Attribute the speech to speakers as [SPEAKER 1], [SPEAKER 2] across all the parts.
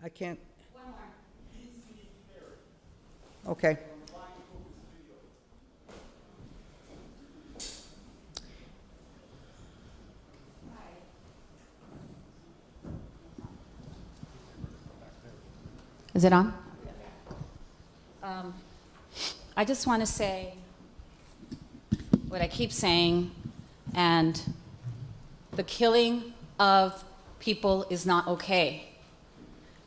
[SPEAKER 1] I can't.
[SPEAKER 2] One more.
[SPEAKER 1] Okay.
[SPEAKER 2] Is it on? I just want to say what I keep saying, and the killing of people is not okay.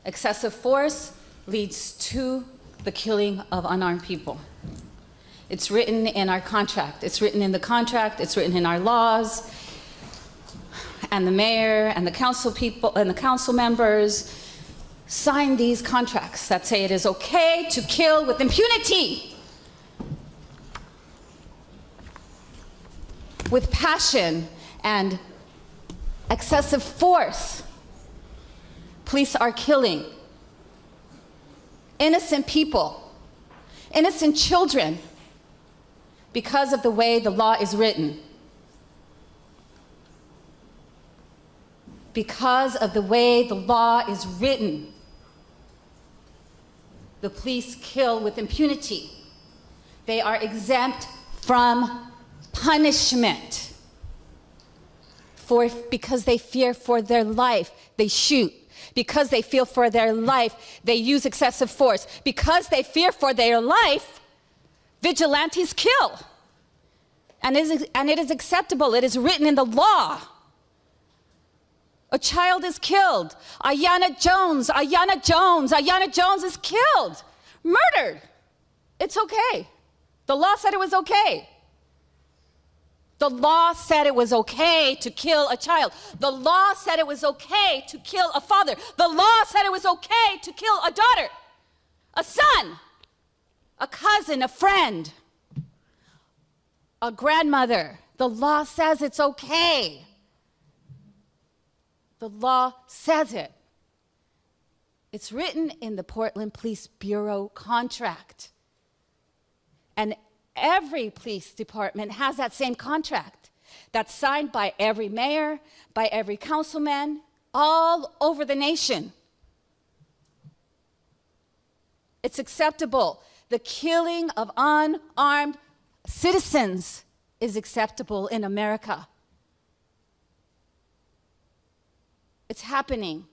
[SPEAKER 2] Excessive force leads to the killing of unarmed people. It's written in our contract. It's written in the contract. It's written in our laws. And the mayor and the council people and the council members sign these contracts that say it is okay to kill with impunity, with passion and excessive force. Police are killing innocent people, innocent children, because of the way the law is written. Because of the way the law is written, the police kill with impunity. They are exempt from punishment. Because they fear for their life, they shoot. Because they fear for their life, they use excessive force. Because they fear for their life, vigilantes kill. And it is acceptable. It is written in the law. A child is killed. Ayanna Jones is killed, murdered. It's okay. The law said it was okay. The law said it was okay to kill a child. The law said it was okay to kill a father. The law said it was okay to kill a daughter, a son, a cousin, a friend, a grandmother. The law says it's okay. The law says it. It's written in the Portland Police Bureau contract. And every police department has that same contract that's signed by every mayor, by every councilman, all over the nation. It's acceptable. The killing of unarmed citizens is acceptable in America. It's happening.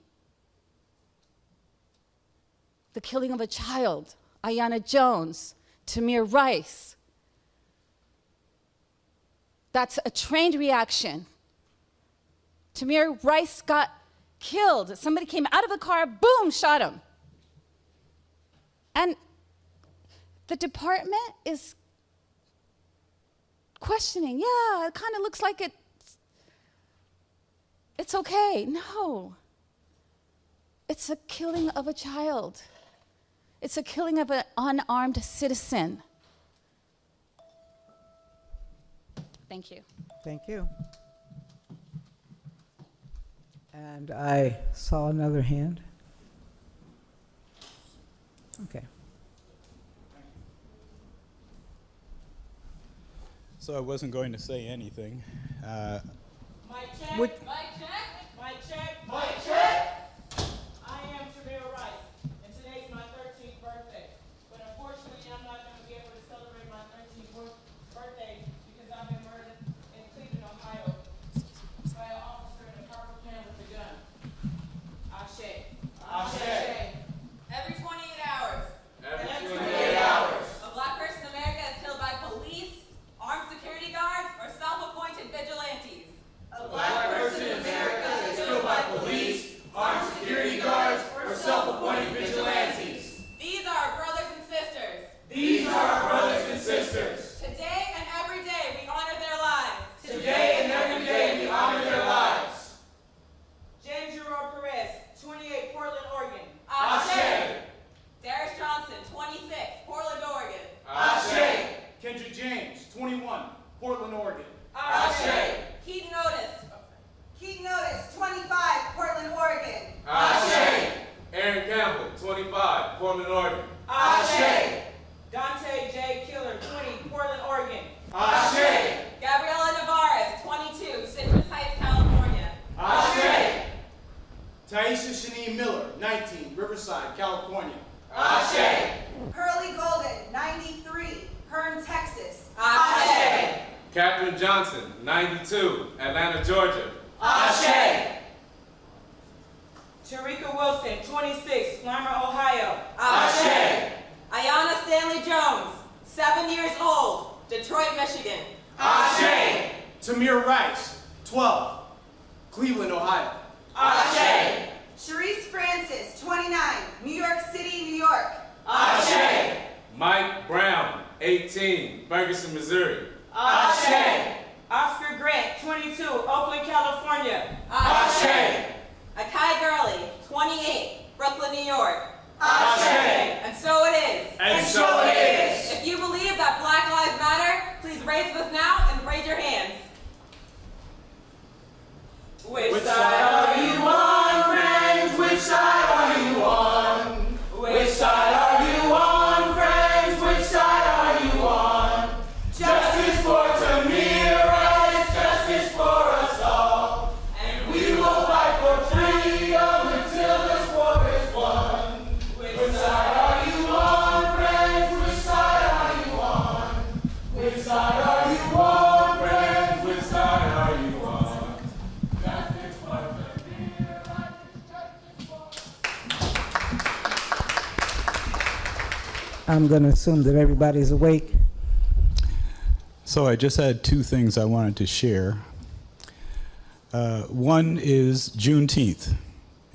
[SPEAKER 2] The killing of a child, Ayanna Jones, Tamir Rice. That's a trained reaction. Tamir Rice got killed. Somebody came out of the car, boom, shot him. And the department is questioning, yeah, it kind of looks like it's okay. No. It's a killing of a child. It's a killing of an unarmed citizen. Thank you.
[SPEAKER 1] Thank you. And I saw another hand. Okay.
[SPEAKER 3] So I wasn't going to say anything.
[SPEAKER 4] Mic check,
[SPEAKER 1] Would-
[SPEAKER 4] mic check, mic check, mic check. I am Tamir Rice, and today's my 13th birthday. But unfortunately, I'm not going to be able to celebrate my 13th birthday because I've been murdered in Cleveland, Ohio, by an officer in a purple can with a gun. Ashe. Ashe. Every 28 hours. Every 28 hours. A black person in America is killed by police, armed security guards, or self-appointed vigilantes. A black person in America is killed by police, armed security guards, or self-appointed vigilantes. These are our brothers and sisters. These are our brothers and sisters. Today and every day we honor their lives. Today and every day we honor their lives. James Gerard Perez, 28, Portland, Oregon. Ashe. Darius Johnson, 26, Portland, Oregon. Ashe.
[SPEAKER 5] Kendrick James, 21, Portland, Oregon.
[SPEAKER 4] Ashe. Keaton Otis, 25, Portland, Oregon.
[SPEAKER 6] Ashe. Aaron Campbell, 25, Portland, Oregon.
[SPEAKER 4] Ashe. Dante J. Killer, 20, Portland, Oregon.
[SPEAKER 6] Ashe.
[SPEAKER 4] Gabriela Navarez, 22, Citrus Heights, California.
[SPEAKER 5] Ashe. Taisha Janine Miller, 19, Riverside, California.
[SPEAKER 4] Ashe.
[SPEAKER 7] Pearlie Golden, 93, Hearn, Texas.
[SPEAKER 4] Ashe.
[SPEAKER 6] Catherine Johnson, 92, Atlanta, Georgia.
[SPEAKER 4] Ashe. Tarika Wilson, 26, Clymer, Ohio.
[SPEAKER 8] Ashe. Ayanna Stanley Jones, 7 years old, Detroit, Michigan.
[SPEAKER 4] Ashe.
[SPEAKER 5] Tamir Rice, 12, Cleveland, Ohio.
[SPEAKER 4] Ashe.
[SPEAKER 7] Sharice Francis, 29, New York City, New York.
[SPEAKER 4] Ashe.
[SPEAKER 6] Mike Brown, 18, Ferguson, Missouri.
[SPEAKER 4] Ashe. Oscar Grant, 22, Oakland, California.
[SPEAKER 8] Ashe. Akai Gurley, 28, Brooklyn, New York.
[SPEAKER 4] Ashe.
[SPEAKER 8] And so it is.
[SPEAKER 4] And so it is.
[SPEAKER 8] If you believe that Black Lives Matter, please raise this now and raise your hands.
[SPEAKER 4] Which side are you on, friends? Which side are you on? Which side are you on, friends? Which side are you on? Justice for Tamir Rice, justice for us all. And we will fight for freedom until this war is won. Which side are you on, friends? Which side are you on? Which side are you on, friends? Which side are you on? Justice for Tamir Rice, justice for
[SPEAKER 1] I'm going to assume that everybody's awake.
[SPEAKER 3] So I just had two things I wanted to share. One is Juneteenth.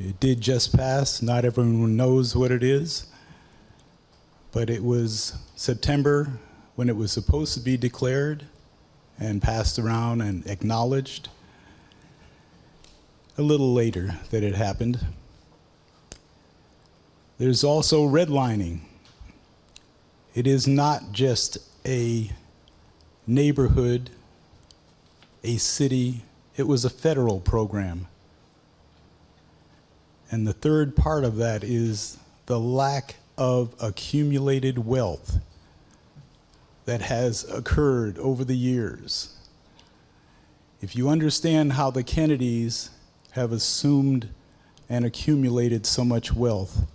[SPEAKER 3] It did just pass. Not everyone knows what it is, but it was September when it was supposed to be declared and passed around and acknowledged. A little later that it happened. There's also redlining. It is not just a neighborhood, a city, it was a federal program. And the third part of that is the lack of accumulated wealth that has occurred over the years. If you understand how the Kennedys have assumed and accumulated so much wealth,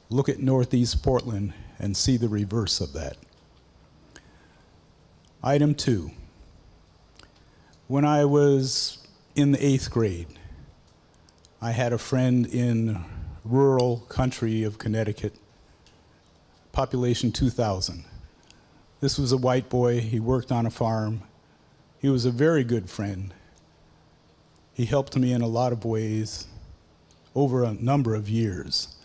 [SPEAKER 3] look at Northeast Portland and see the reverse of that. Item 2. When I was in the 8th grade, I had a friend in rural country of Connecticut, population 2,000. This was a white boy. He worked on a farm. He was a very good friend. He helped me in a lot of ways over a number of years.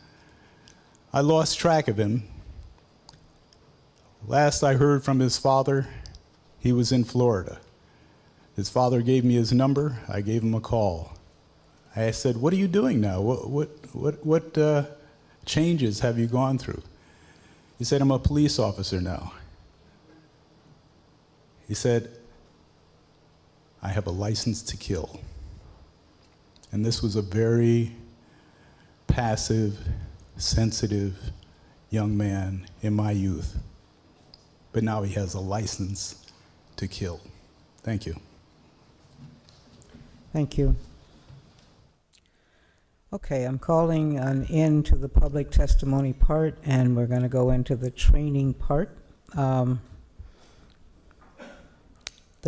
[SPEAKER 3] I lost track of him. Last I heard from his father, he was in Florida. His father gave me his number. I gave him a call. I said, "What are you doing now? What changes have you gone through?" He said, "I'm a police officer now." He said, "I have a license to kill." And this was a very passive, sensitive young man in my youth. But now he has a license to kill. Thank you.
[SPEAKER 1] Thank you. Okay, I'm calling an end to the public testimony part, and we're going to go into the training part. The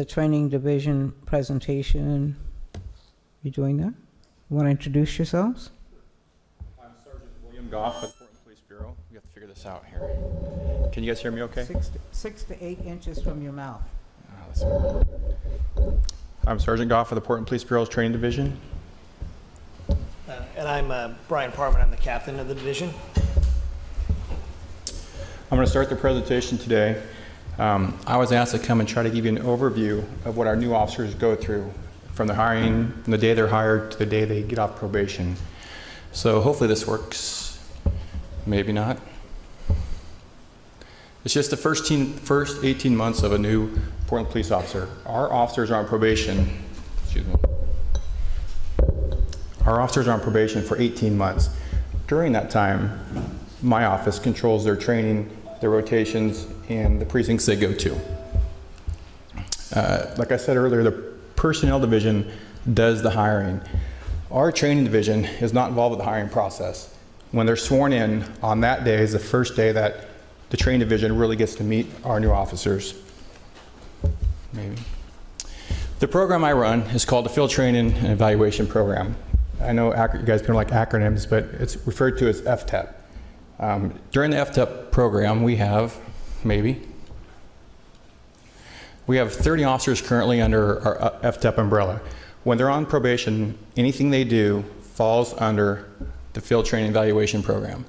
[SPEAKER 1] training division presentation, you doing that? You want to introduce yourselves?
[SPEAKER 9] I'm Sergeant William Goff of the Portland Police Bureau. We have to figure this out here. Can you guys hear me okay?
[SPEAKER 1] 6 to 8 inches from your mouth.
[SPEAKER 9] I'm Sergeant Goff of the Portland Police Bureau's Training Division.
[SPEAKER 10] And I'm Brian Parman. I'm the captain of the division.
[SPEAKER 9] I'm going to start the presentation today. I was asked to come and try to give you an overview of what our new officers go through from the hiring, from the day they're hired to the day they get off probation. So hopefully this works. Maybe not. It's just the first 18 months of a new Portland police officer. Our officers are on probation. Excuse me. Our officers are on probation for 18 months. During that time, my office controls their training, their rotations, and the precincts they go to. Like I said earlier, the personnel division does the hiring. Our training division is not involved with the hiring process. When they're sworn in, on that day is the first day that the training division really gets to meet our new officers. Maybe. The program I run is called the Field Training and Evaluation Program. I know you guys don't like acronyms, but it's referred to as FTEP. During the FTEP program, we have 30 officers currently under our FTEP umbrella. When they're on probation, anything they do falls under the Field Training Evaluation Program.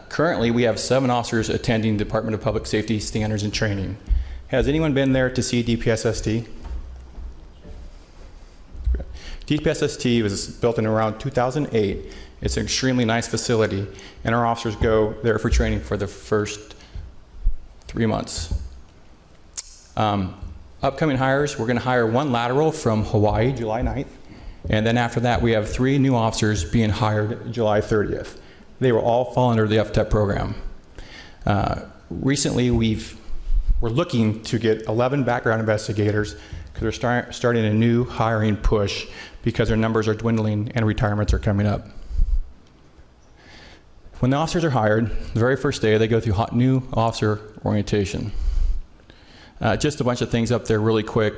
[SPEAKER 9] Currently, we have 7 officers attending Department of Public Safety Standards and Training. Has anyone been there to see DPSST? DPSST was built in around 2008. It's an extremely nice facility, and our officers go there for training for the first 3 months. Upcoming hires, we're going to hire 1 lateral from Hawaii, July 9th, and then after that we have 3 new officers being hired July 30th. They will all fall under the FTEP program. Recently we're looking to get 11 background investigators because we're starting a new hiring push because their numbers are dwindling and retirements are coming up. When the officers are hired, the very first day they go through new officer orientation. Just a bunch of things up there really quick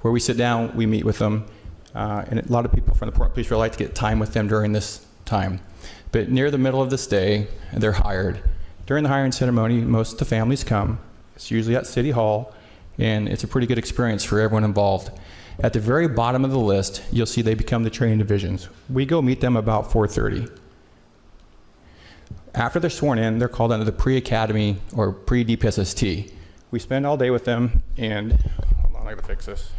[SPEAKER 9] where we sit down, we meet with them, and a lot of people from the Portland Police Bureau like to get time with them during this time. But near the middle of this day, they're hired. During the hiring ceremony, most of the families come. It's usually at City Hall, and it's a pretty good experience for everyone involved. At the very bottom of the list, you'll see they become the training divisions. We go meet them about 4:30. After they're sworn in, they're called under the pre-academy or pre-DPSST. We spend all day with them, and hold on, I gotta fix this.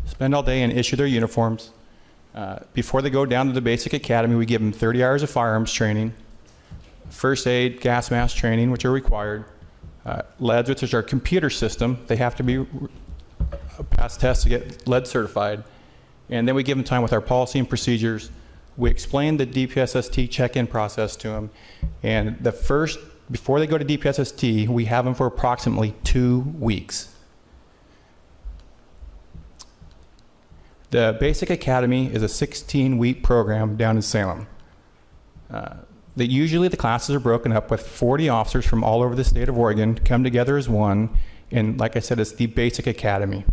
[SPEAKER 9] Spend all day and issue their uniforms. Before they go down to the basic academy, we give them 30 hours of firearms training, first aid, gas mask training, which are required, LEDs, which is our computer system. They have to be pass tests to get lead certified. And then we give them time with our policy and procedures. We explain the DPSST check-in process to them. And before they go to DPSST, we have them for approximately 2 weeks. The Basic Academy is a 16-week program down in Salem. Usually the classes are broken up with 40 officers from all over the state of Oregon come together as one, and like I said, it's the Basic Academy.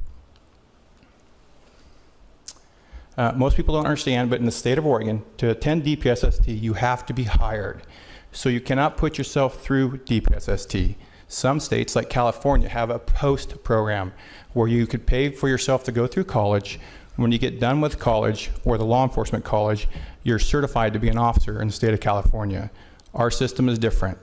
[SPEAKER 9] Most people don't understand, but in the state of Oregon, to attend DPSST, you have to be hired. So you cannot put yourself through DPSST. Some states, like California, have a post program where you could pay for yourself to go through college. When you get done with college or the law enforcement college, you're certified to be an officer in the state of California. Our system is different.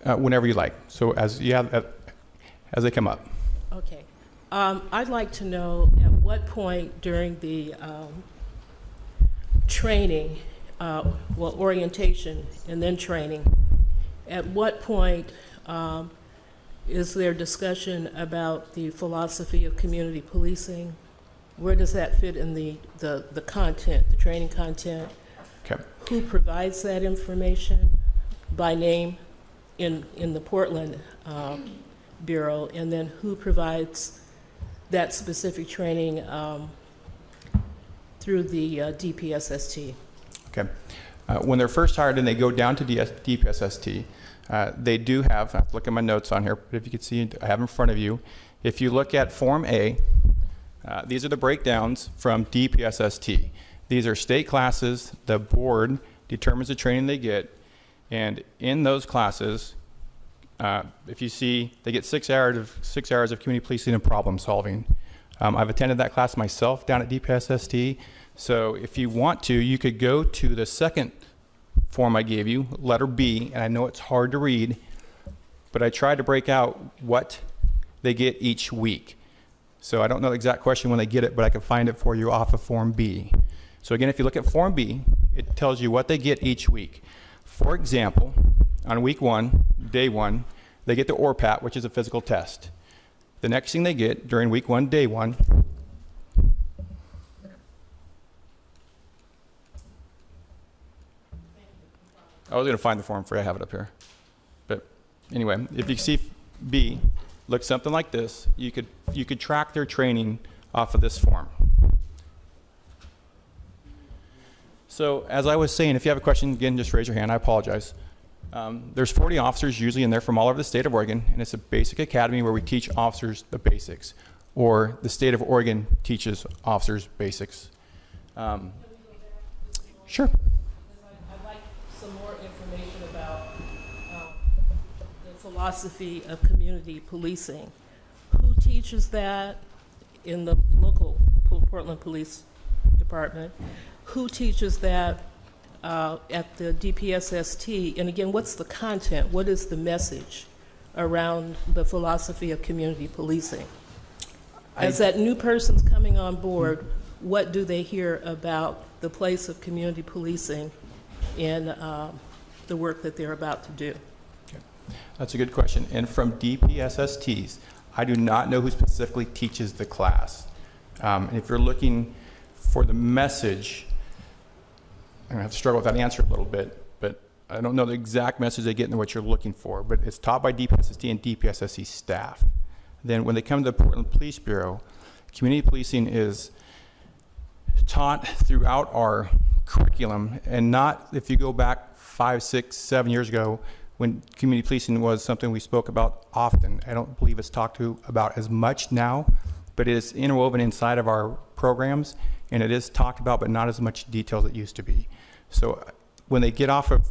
[SPEAKER 9] Whenever you like. So as they come up.
[SPEAKER 11] Okay. I'd like to know at what point during the training, orientation and then training, at what point is there discussion about the philosophy of community policing? Where does that fit in the content, the training content?
[SPEAKER 9] Okay.
[SPEAKER 11] Who provides that information by name in the Portland Bureau, and then who provides that specific training through the DPSST?
[SPEAKER 9] Okay. When they're first hired and they go down to DPSST, they do have, I have to look at my notes on here, but if you can see, I have in front of you. If you look at Form A, these are the breakdowns from DPSST. These are state classes. The board determines the training they get, and in those classes, if you see, they get 6 hours of community policing and problem solving. I've attended that class myself down at DPSST. So if you want to, you could go to the second form I gave you, letter B, and I know it's hard to read, but I tried to break out what they get each week. So I don't know the exact question when they get it, but I can find it for you off of Form B. So again, if you look at Form B, it tells you what they get each week. For example, on week 1, day 1, they get the ORPAT, which is a physical test. The next thing they get during week 1, day 1, I was going to find the form for you. I have it up here. Anyway, if you see B, looks something like this. You could track their training off of this form. So as I was saying, if you have a question, again, just raise your hand. I apologize. There's 40 officers usually in there from all over the state of Oregon, and it's a basic academy where we teach officers the basics, or the state of Oregon teaches officers basics. Sure.
[SPEAKER 11] I'd like some more information about the philosophy of community policing. Who teaches that in the local Portland Police Department? Who teaches that at the DPSST? And again, what's the content? What is the message around the philosophy of community policing? As that new person's coming on board, what do they hear about the place of community policing in the work that they're about to do?
[SPEAKER 9] Okay. That's a good question. And from DPSSTs, I do not know who specifically teaches the class. And if you're looking for the message, I'm going to have to struggle with that answer a little bit, but I don't know the exact message they get into what you're looking for, but it's taught by DPSST and DPSST staff. Then when they come to the Portland Police Bureau, community policing is taught throughout our curriculum, and not if you go back 5, 6, 7 years ago when community policing was something we spoke about often. I don't believe it's talked about as much now, but it is interwoven inside of our programs, and it is talked about, but not as much detail as it used to be. So when they get off of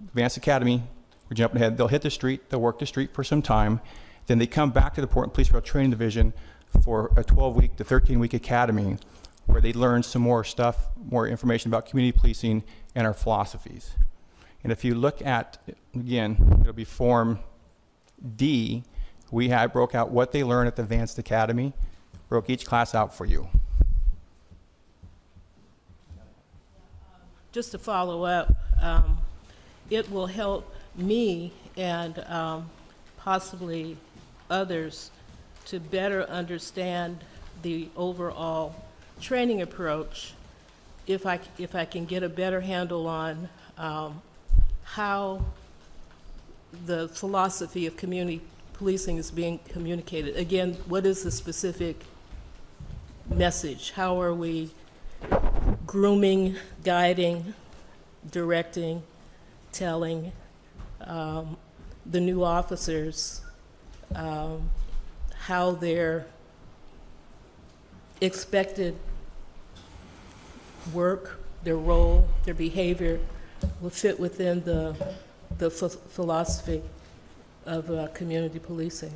[SPEAKER 9] Advanced Academy, we're jumping ahead, they'll hit the street, they'll work the street for some time, then they come back to the Portland Police Bureau Training Division for a 12-week to 13-week academy where they learn some more stuff, more information about community policing and our philosophies. And if you look at, again, it'll be Form D, we broke out what they learn at the Advanced Academy, broke each class out for you.
[SPEAKER 11] Just to follow up, it will help me and possibly others to better understand the overall training approach if I can get a better handle on how the philosophy of community policing is being communicated. Again, what is the specific message? How are we grooming, guiding, directing, telling the new officers how their expected work, their role, their behavior will fit within the philosophy of community policing.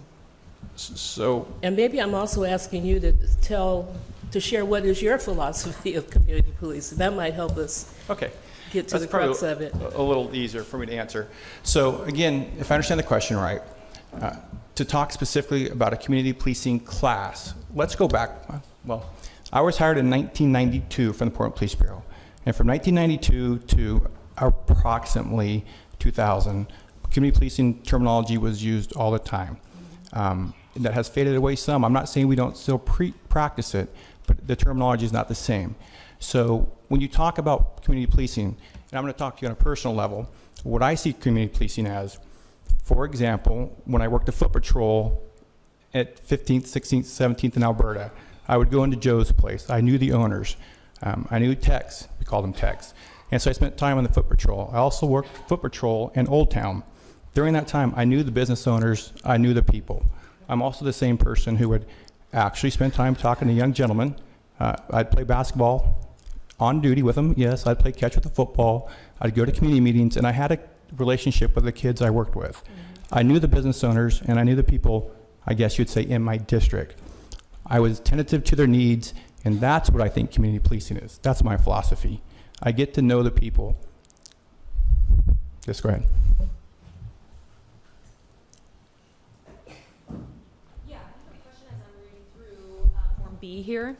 [SPEAKER 9] So,
[SPEAKER 11] and maybe I'm also asking you to share what is your philosophy of community policing. That might help us get to the crux of it.
[SPEAKER 9] A little easier for me to answer. So again, if I understand the question right, to talk specifically about a community policing class, let's go back. Well, I was hired in 1992 from the Portland Police Bureau. And from 1992 to approximately 2000, community policing terminology was used all the time. That has faded away some. I'm not saying we don't still practice it, but the terminology is not the same. So when you talk about community policing, and I'm going to talk to you on a personal level, what I see community policing as, for example, when I worked the foot patrol at 15th, 16th, 17th in Alberta, I would go into Joe's place. I knew the owners. I knew techs. We called them techs. And so I spent time on the foot patrol. I also worked foot patrol in Old Town. During that time, I knew the business owners. I knew the people. I'm also the same person who would actually spend time talking to young gentlemen. I'd play basketball on duty with them. Yes, I'd play catch with the football. I'd go to community meetings, and I had a relationship with the kids I worked with. I knew the business owners, and I knew the people, I guess you'd say, in my district. I was attentive to their needs, and that's what I think community policing is. That's my philosophy. I get to know the people. Just go ahead.
[SPEAKER 12] Yeah, I have a question as I'm reading through Form B here.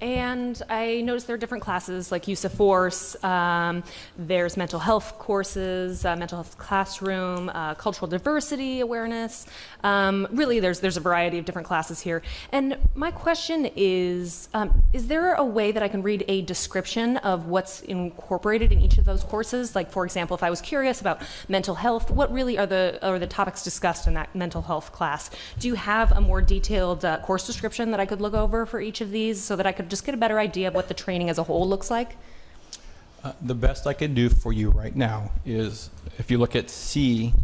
[SPEAKER 12] And I noticed there are different classes like use of force, there's mental health courses, mental health classroom, cultural diversity awareness. Really, there's a variety of different classes here. And my question is there a way that I can read a description of what's incorporated in each of those courses? Like, for example, if I was curious about mental health, what really are the topics discussed in that mental health class? Do you have a more detailed course description that I could look over for each of these so that I could just get a better idea of what the training as a whole looks like?
[SPEAKER 9] The best I can do for you right now is if you look at C,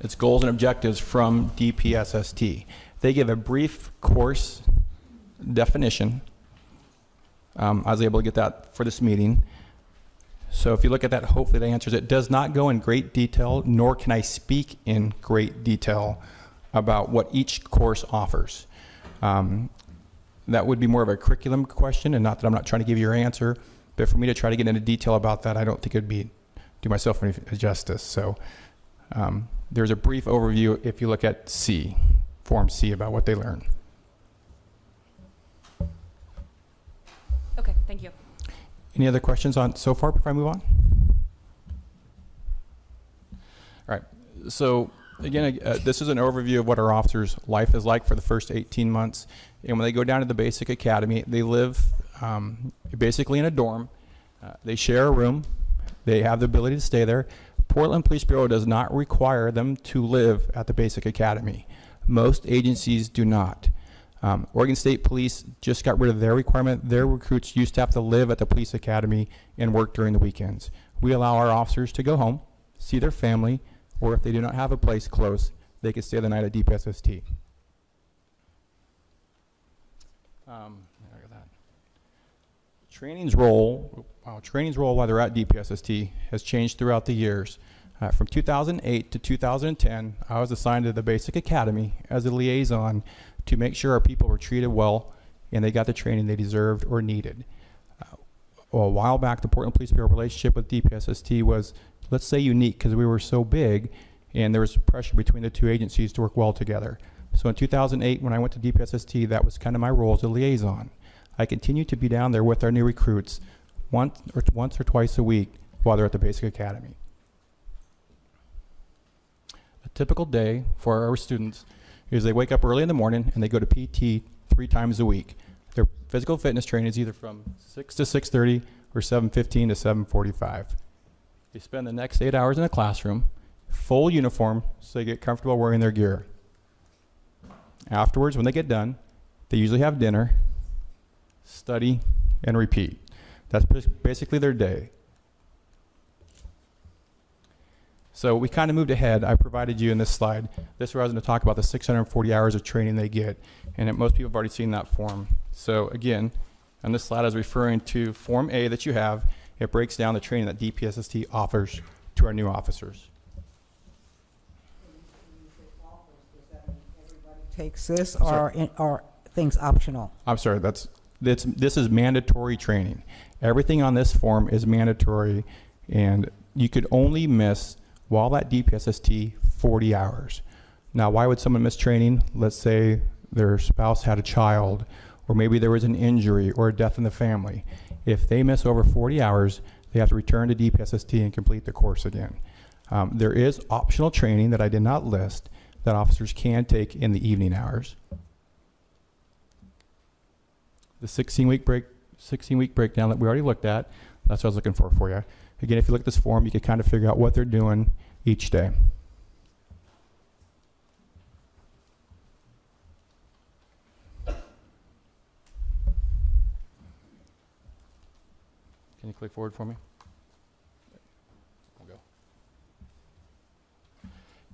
[SPEAKER 9] it's goals and objectives from DPSST. They give a brief course definition. I was able to get that for this meeting. So if you look at that, hopefully that answers it. It does not go in great detail, nor can I speak in great detail about what each course offers. That would be more of a curriculum question, and not that I'm not trying to give you your answer, but for me to try to get into detail about that, I don't think it'd do myself any justice. So there's a brief overview if you look at C, Form C, about what they learn.
[SPEAKER 12] Okay, thank you.
[SPEAKER 9] Any other questions on so far before I move on? All right, so again, this is an overview of what our officers' life is like for the first 18 months. And when they go down to the basic academy, they live basically in a dorm. They share a room. They have the ability to stay there. Portland Police Bureau does not require them to live at the basic academy. Most agencies do not. Oregon State Police just got rid of their requirement. Their recruits used to have to live at the police academy and work during the weekends. We allow our officers to go home, see their family, or if they do not have a place close, they can stay the night at DPSST. Training's role while they're at DPSST has changed throughout the years. From 2008 to 2010, I was assigned to the Basic Academy as a liaison to make sure our people were treated well and they got the training they deserved or needed. A while back, the Portland Police Bureau relationship with DPSST was, let's say, unique because we were so big and there was pressure between the two agencies to work well together. So in 2008, when I went to DPSST, that was kind of my role as a liaison. I continued to be down there with our new recruits once or twice a week while they're at the Basic Academy. A typical day for our students is they wake up early in the morning and they go to PT 3 times a week. Their physical fitness training is either from 6 to 6:30 or 7:15 to 7:45. They spend the next 8 hours in a classroom, full uniform, so they get comfortable wearing their gear. Afterwards, when they get done, they usually have dinner, study, and repeat. That's basically their day. So we kind of moved ahead. I provided you in this slide. This is where I was going to talk about the 640 hours of training they get, and most people have already seen that form. So again, on this slide I was referring to Form A that you have. It breaks down the training that DPSST offers to our new officers.
[SPEAKER 1] Takes this, or things optional?
[SPEAKER 9] I'm sorry, this is mandatory training. Everything on this form is mandatory, and you could only miss, while at DPSST, 40 hours. Now, why would someone miss training? Let's say their spouse had a child, or maybe there was an injury or a death in the family. If they miss over 40 hours, they have to return to DPSST and complete the course again. There is optional training that I did not list that officers can take in the evening hours. The 16-week breakdown that we already looked at, that's what I was looking for you. Again, if you look at this form, you can kind of figure out what they're doing each day. Can you click forward for me? We'll go.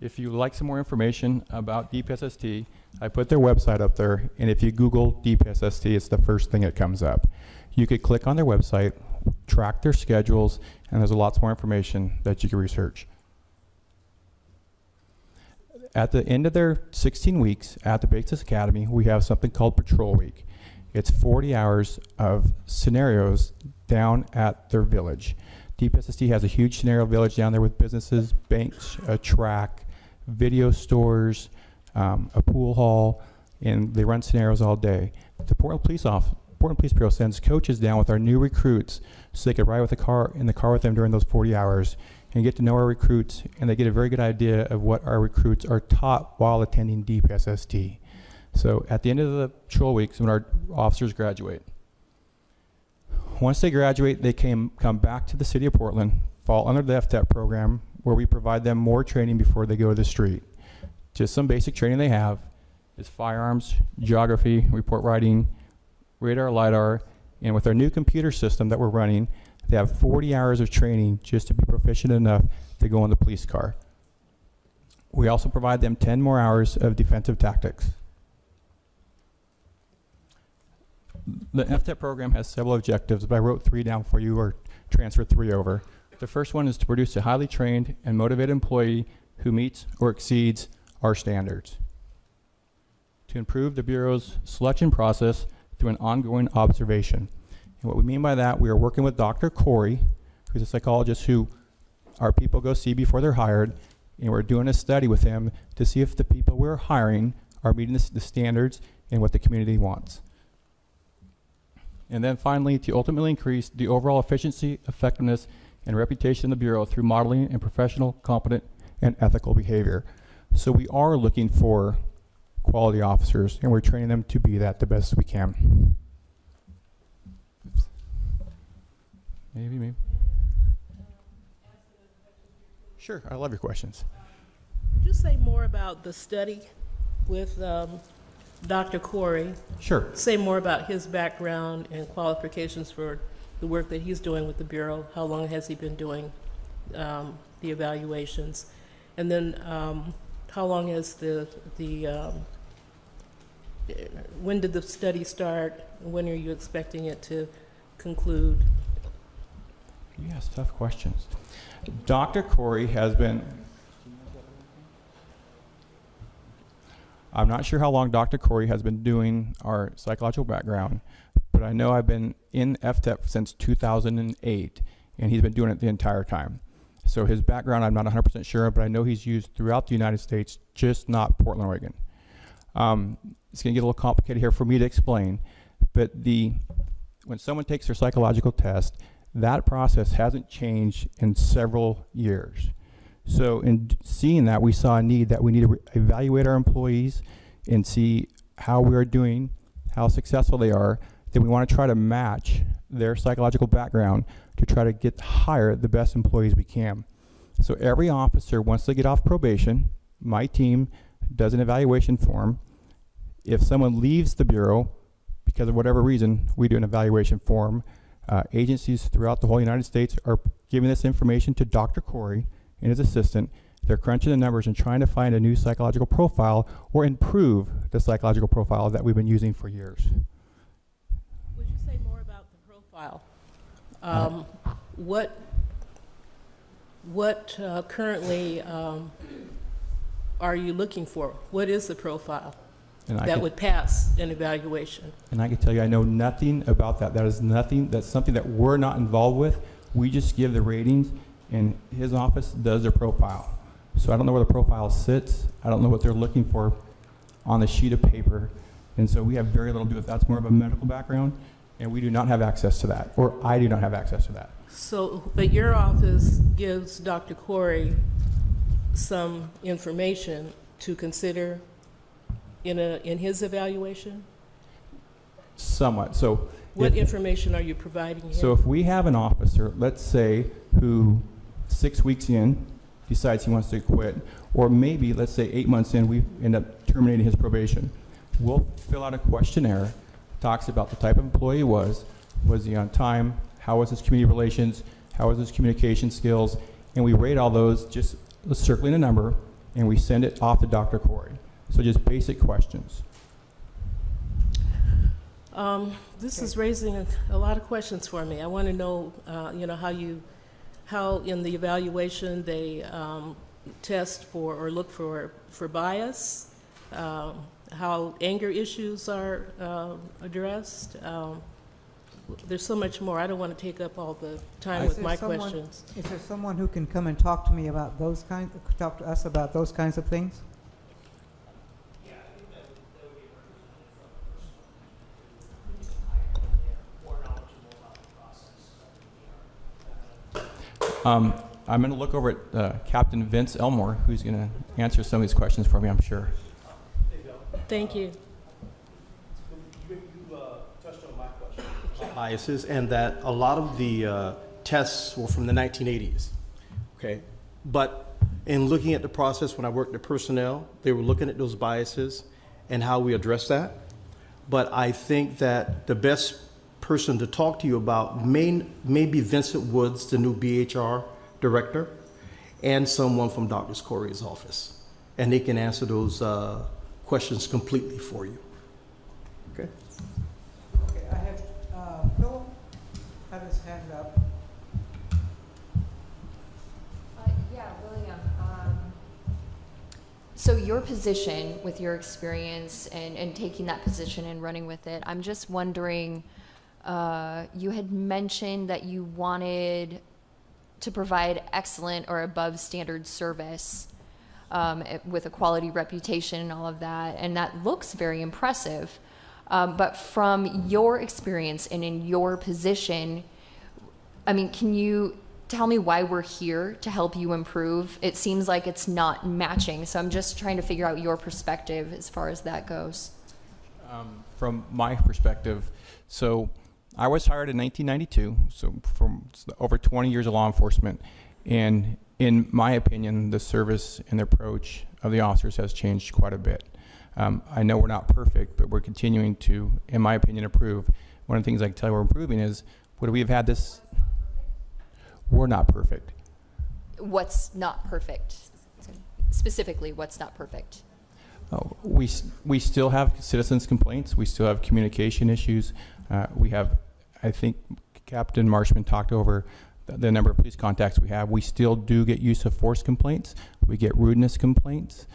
[SPEAKER 9] If you like some more information about DPSST, I put their website up there, and if you Google DPSST, it's the first thing that comes up. You could click on their website, track their schedules, and there's lots more information that you can research. At the end of their 16 weeks at the Basic Academy, we have something called Patrol Week. It's 40 hours of scenarios down at their village. DPSST has a huge scenario village down there with businesses, banks, a track, video stores, a pool hall, and they run scenarios all day. The Portland Police Portland Police Bureau sends coaches down with our new recruits so they could ride in the car with them during those 40 hours and get to know our recruits, and they get a very good idea of what our recruits are taught while attending DPSST. So at the end of the patrol weeks, when our officers graduate, once they graduate, they come back to the city of Portland, fall under the FTEP program, where we provide them more training before they go to the street. Just some basic training they have is firearms, geography, report writing, radar, LiDAR, and with our new computer system that we're running, they have 40 hours of training just to be proficient enough to go in the police car. We also provide them 10 more hours of defensive tactics. The FTEP program has several objectives, but I wrote 3 down for you, or transferred 3 over. The first one is to produce a highly trained and motivated employee who meets or exceeds our standards. To improve the Bureau's selection process through an ongoing observation. And what we mean by that, we are working with Dr. Corey, who's a psychologist who our people go see before they're hired, and we're doing a study with him to see if the people we're hiring are meeting the standards and what the community wants. And then finally, to ultimately increase the overall efficiency, effectiveness, and reputation of the Bureau through modeling and professional, competent, and ethical behavior. So we are looking for quality officers, and we're training them to be that the best we can. Oops. Maybe. Sure, I love your questions.
[SPEAKER 11] Could you say more about the study with Dr. Corey?
[SPEAKER 9] Sure.
[SPEAKER 11] Say more about his background and qualifications for the work that he's doing with the Bureau. How long has he been doing the evaluations? And then how long has when did the study start? When are you expecting it to conclude?
[SPEAKER 9] Yes, tough questions. Dr. Corey has been, I'm not sure how long Dr. Corey has been doing our psychological background, but I know I've been in FTEP since 2008, and he's been doing it the entire time. So his background, I'm not 100% sure, but I know he's used throughout the United States, just not Portland, Oregon. It's going to get a little complicated here for me to explain, but when someone takes their psychological test, that process hasn't changed in several years. So in seeing that, we saw a need that we need to evaluate our employees and see how we are doing, how successful they are. Then we want to try to match their psychological background to try to hire the best employees we can. So every officer, once they get off probation, my team does an evaluation form. If someone leaves the Bureau because of whatever reason, we do an evaluation form. Agencies throughout the whole United States are giving this information to Dr. Corey and his assistant. They're crunching the numbers and trying to find a new psychological profile or improve the psychological profile that we've been using for years.
[SPEAKER 11] Would you say more about the profile? What currently are you looking for? What is the profile that would pass an evaluation? And
[SPEAKER 9] I can tell you I know nothing about that. That's something that we're not involved with. We just give the ratings, and his office does their profile. So I don't know where the profile sits. I don't know what they're looking for on the sheet of paper. And so we have very little to do with that. That's more of a medical background, and we do not have access to that, or I do not have access to that.
[SPEAKER 11] So, but your office gives Dr. Corey some information to consider in his evaluation?
[SPEAKER 9] Somewhat. So
[SPEAKER 11] what information are you providing him?
[SPEAKER 9] So if we have an officer, let's say, who 6 weeks in decides he wants to quit, or maybe, let's say 8 months in, we end up terminating his probation, we'll fill out a questionnaire, talks about the type of employee he was he on time, how was his community relations, how was his communication skills, and we rate all those, just circling a number, and we send it off to Dr. Corey. So just basic questions.
[SPEAKER 11] This is raising a lot of questions for me. I want to know, how in the evaluation they test for or look for bias, how anger issues are addressed. There's so much more. I don't want to take up all the time with my questions.
[SPEAKER 1] Is there someone who can come and talk to me about talk to us about those kinds of things?
[SPEAKER 9] I'm going to look over at Captain Vince Elmore, who's going to answer some of these questions for me, I'm sure.
[SPEAKER 11] Thank you.
[SPEAKER 10] You touched on my question about biases, and that a lot of the tests were from the 1980s. Okay, but in looking at the process when I worked at personnel, they were looking at those biases and how we address that. But I think that the best person to talk to you about may be Vincent Woods, the new BHR director, and someone from Dr. Corey's office. And they can answer those questions completely for you. Okay?
[SPEAKER 1] Okay, I have Philip had his hand up.
[SPEAKER 13] Yeah, William. So your position, with your experience and taking that position and running with it, I'm just wondering, you had mentioned that you wanted to provide excellent or above standard service with a quality reputation and all of that, and that looks very impressive. But from your experience and in your position, I mean, can you tell me why we're here to help you improve? It seems like it's not matching, so I'm just trying to figure out your perspective as far as that goes.
[SPEAKER 9] From my perspective, so I was hired in 1992, so from over 20 years of law enforcement, and in my opinion, the service and the approach of the officers has changed quite a bit. I know we're not perfect, but we're continuing to, in my opinion, improve. One of the things I can tell you we're improving is, would we have had this? We're not perfect.
[SPEAKER 13] What's not perfect? Specifically, what's not perfect?
[SPEAKER 9] We still have citizens' complaints. We still have communication issues. We have, I think Captain Marshman talked over the number of police contacts we have. We still do get use of force complaints. We get rudeness complaints.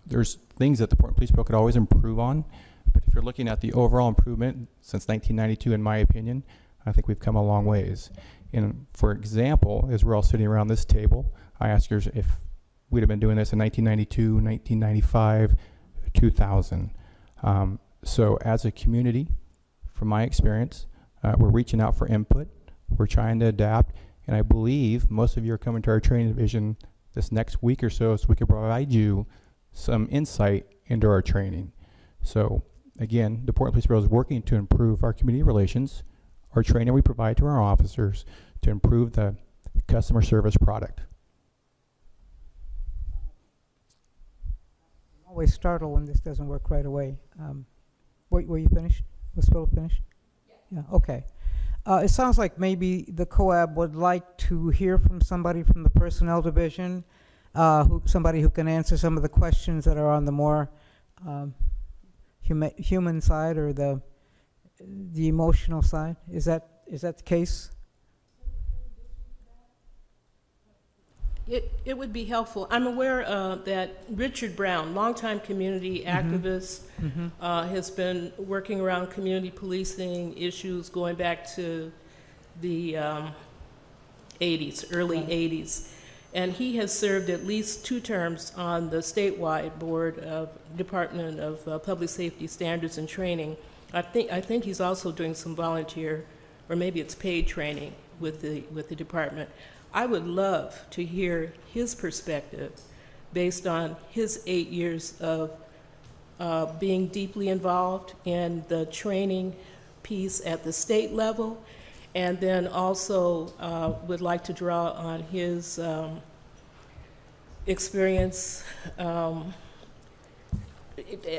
[SPEAKER 9] There's things that the Portland Police Bureau could always improve on. But if you're looking at the overall improvement since 1992, in my opinion, I think we've come a long ways. And for example, as we're all sitting around this table, I asked you if we'd have been doing this in 1992, 1995, 2000. So as a community, from my experience, we're reaching out for input. We're trying to adapt. And I believe most of you are coming to our training division this next week or so we can provide you some insight into our training. So again, the Portland Police Bureau is working to improve our community relations, our training we provide to our officers to improve the customer service product.
[SPEAKER 1] I'm always startled when this doesn't work right away. Were you finished? Was Philip finished? Yeah, okay. It sounds like maybe the COAB would like to hear from somebody from the personnel division, somebody who can answer some of the questions that are on the more human side or the emotional side. Is that the case?
[SPEAKER 11] It would be helpful. I'm aware that Richard Brown, longtime community activist, has been working around community policing issues going back to the 80s, early 80s. And he has served at least 2 terms on the statewide board of Department of Public Safety Standards and Training. I think he's also doing some volunteer, or maybe it's paid training with the department. I would love to hear his perspective based on his 8 years of being deeply involved in the training piece at the state level, and then also would like to draw on his experience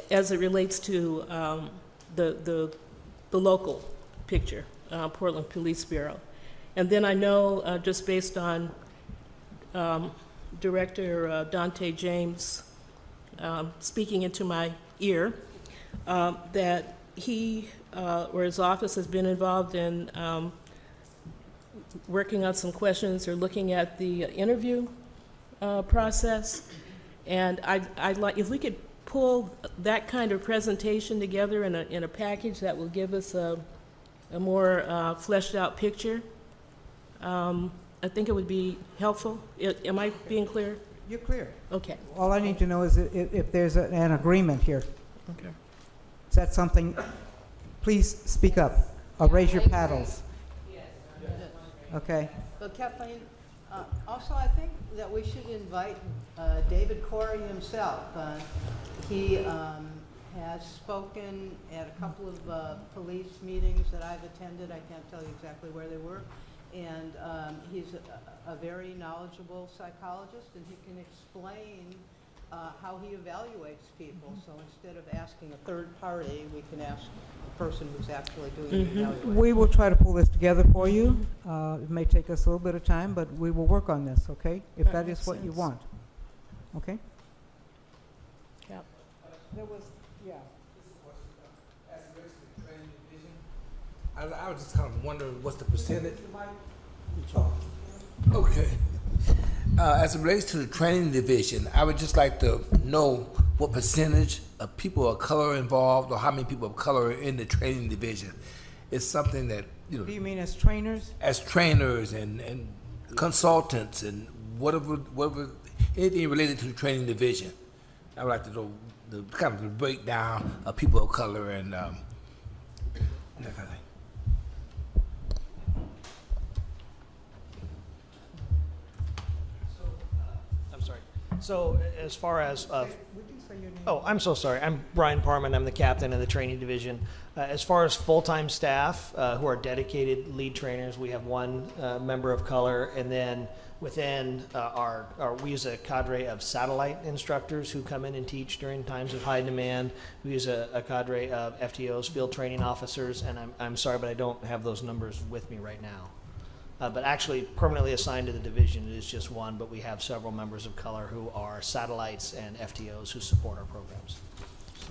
[SPEAKER 11] as it relates to the local picture, Portland Police Bureau. And then I know, just based on Director Dante James speaking into my ear, that he or his office has been involved in working on some questions or looking at the interview process. And I'd like, if we could pull that kind of presentation together in a package that will give us a more fleshed out picture. I think it would be helpful. Am I being clear?
[SPEAKER 1] You're clear.
[SPEAKER 11] Okay.
[SPEAKER 1] All I need to know is if there's an agreement here.
[SPEAKER 11] Okay.
[SPEAKER 1] Is that something? Please speak up or raise your paddles. Okay.
[SPEAKER 14] But Kathleen, Also, I think that we should invite David Corey himself. He has spoken at a couple of police meetings that I've attended. I can't tell you exactly where they were. And he's a very knowledgeable psychologist, and he can explain how he evaluates people. So instead of asking a third party, we can ask the person who's actually doing the evaluation.
[SPEAKER 1] We will try to pull this together for you. It may take us a little bit of time, but we will work on this, okay? If that is what you want. Okay?
[SPEAKER 11] Yep.
[SPEAKER 1] There was, yeah.
[SPEAKER 15] As it relates to the training division, I was just kind of wondering what's the percentage? Oh, okay. As it relates to the training division, I would just like to know what percentage of people of color involved, or how many people of color are in the training division. It's something that, you know.
[SPEAKER 1] Do you mean as trainers?
[SPEAKER 15] As trainers and consultants and whatever, anything related to the training division. I would like to know the kind of the breakdown of people of color and that kind of thing.
[SPEAKER 10] I'm sorry. So as far as oh, I'm so sorry. I'm Brian Parman. I'm the captain of the training division. As far as full-time staff who are dedicated lead trainers, we have one member of color, and then within we use a cadre of satellite instructors who come in and teach during times of high demand. We use a cadre of FTOs, field training officers, and I'm sorry, but I don't have those numbers with me right now. But actually, permanently assigned to the division is just one, but we have several members of color who are satellites and FTOs who support our programs.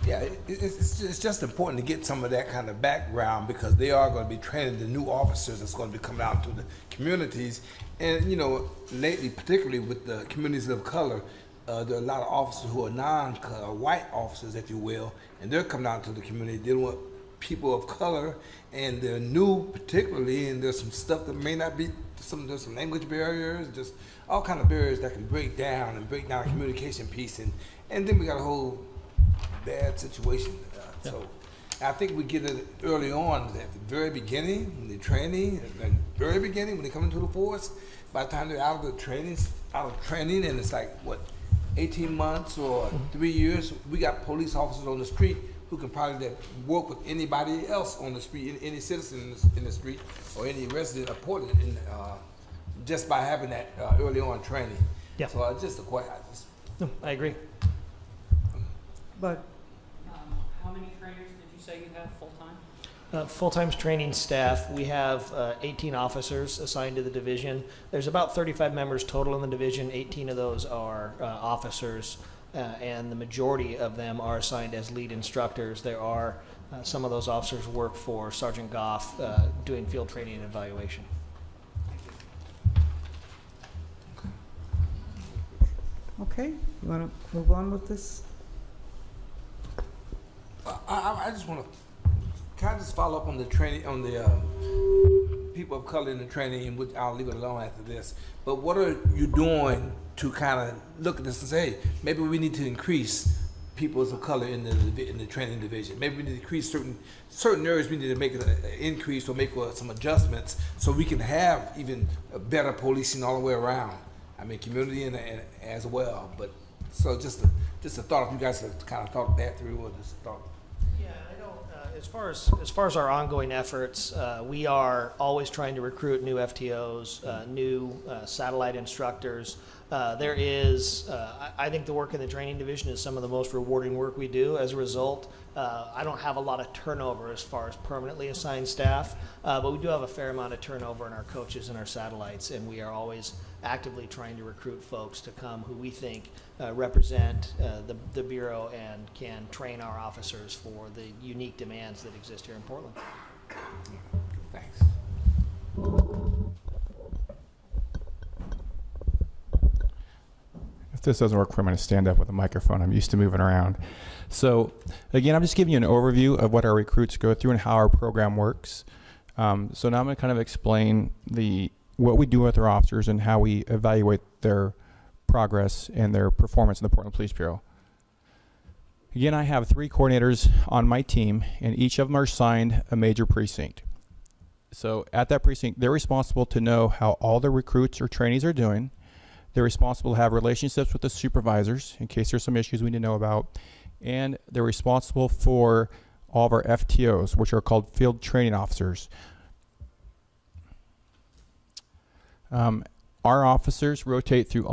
[SPEAKER 15] Yeah, it's just important to get some of that kind of background, because they are going to be training the new officers that's going to be coming out to the communities. And, you know, lately, particularly with the communities of color, there are a lot of officers who are non-color, white officers, if you will, and they're coming out to the community dealing with people of color, and they're new particularly, and there's some stuff that may not be, there's some language barriers, just all kind of barriers that can break down the communication piece, and then we got a whole bad situation. So I think we get it early on, at the very beginning, when they're training, at the very beginning, when they come into the force. By the time they're out of training, and it's like, what, 18 months or 3 years, we got police officers on the street who can probably work with anybody else on the street, any citizen in the street, or any resident of Portland, just by having that early on training.
[SPEAKER 10] Yeah.
[SPEAKER 15] So just a question.
[SPEAKER 10] No, I agree.
[SPEAKER 1] But
[SPEAKER 16] how many trainers did you say you have full-time?
[SPEAKER 10] Full-time training staff, we have 18 officers assigned to the division. There's about 35 members total in the division. 18 of those are officers, and the majority of them are assigned as lead instructors. There are some of those officers work for Sergeant Goff doing field training and evaluation.
[SPEAKER 1] okay, you want to move on with this?
[SPEAKER 15] I just want to, can I just follow up on the training, on the people of color in the training, which I'll leave it alone after this. But what are you doing to kind of look at this and say, hey, maybe we need to increase people of color in the training division. Maybe we need to increase certain areas. We need to make an increase or make some adjustments so we can have even a better policing all the way around. I mean, community and as well. But so just a thought. If you guys have kind of thought that through, or just thought.
[SPEAKER 10] Yeah, I know. As far as our ongoing efforts, we are always trying to recruit new FTOs, new satellite instructors. There is, I think the work in the training division is some of the most rewarding work we do. As a result, I don't have a lot of turnover as far as permanently assigned staff, but we do have a fair amount of turnover in our coaches and our satellites, and we are always actively trying to recruit folks to come who we think represent the Bureau and can train our officers for the unique demands that exist here in Portland.
[SPEAKER 15] Thanks.
[SPEAKER 9] If this doesn't work for me, I'm going to stand up with a microphone. I'm used to moving around. So again, I'm just giving you an overview of what our recruits go through and how our program works. So now I'm going to kind of explain what we do with our officers and how we evaluate their progress and their performance in the Portland Police Bureau. Again, I have 3 coordinators on my team, and each of them are assigned a major precinct. So at that precinct, they're responsible to know how all the recruits or trainees are doing. They're responsible to have relationships with the supervisors in case there's some issues we need to know about. And they're responsible for all of our FTOs, which are called field training officers. Our officers rotate through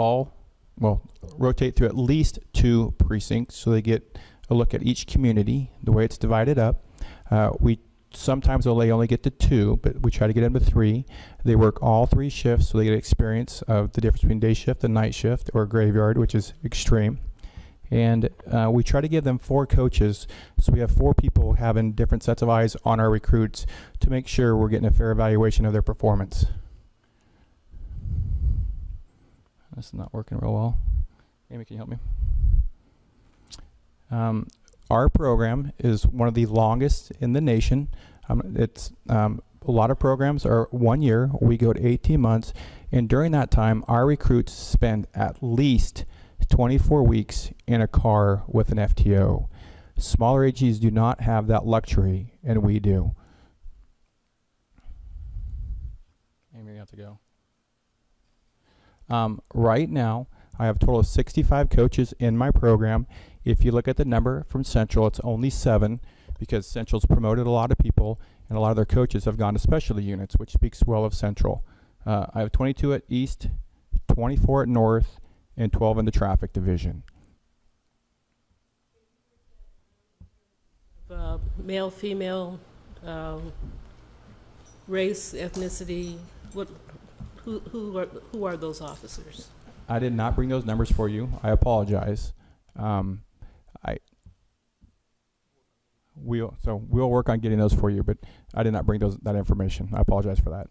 [SPEAKER 9] at least 2 precincts, so they get a look at each community, the way it's divided up. Sometimes they only get to 2, but we try to get them to 3. They work all 3 shifts, so they get experience of the difference between day shift and night shift, or graveyard, which is extreme. And we try to give them 4 coaches, so we have 4 people having different sets of eyes on our recruits to make sure we're getting a fair evaluation of their performance. This is not working real well. Amy, can you help me? Our program is one of the longest in the nation. A lot of programs are 1 year. We go to 18 months. And during that time, our recruits spend at least 24 weeks in a car with an FTO. Smaller AGs do not have that luxury, and we do. Amy, you have to go. Right now, I have a total of 65 coaches in my program. If you look at the number from Central, it's only 7 because Central's promoted a lot of people and a lot of their coaches have gone to specialty units, which speaks well of Central. I have 22 at East, 24 at North, and 12 in the traffic division.
[SPEAKER 11] Male, female, race, ethnicity, who are those officers?
[SPEAKER 9] I did not bring those numbers for you. I apologize. We'll work on getting those for you, but I did not bring that information. I apologize for that.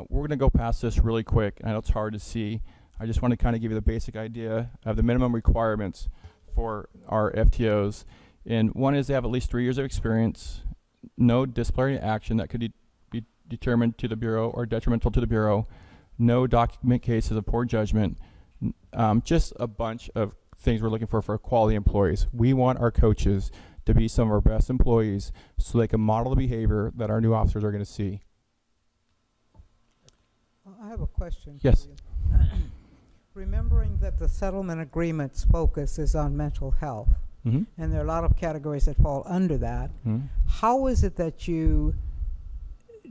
[SPEAKER 9] We're going to go past this really quick. I know it's hard to see. I just want to kind of give you the basic idea of the minimum requirements for our FTOs. And one is they have at least 3 years of experience, no disciplinary action that could be determined to the Bureau or detrimental to the Bureau, no document cases of poor judgment, just a bunch of things we're looking for quality employees. We want our coaches to be some of our best employees so they can model the behavior that our new officers are going to see.
[SPEAKER 1] I have a question.
[SPEAKER 9] Yes.
[SPEAKER 1] For you. Remembering that the settlement agreement's focus is on mental health, and there are a lot of categories that fall under that, how is it that you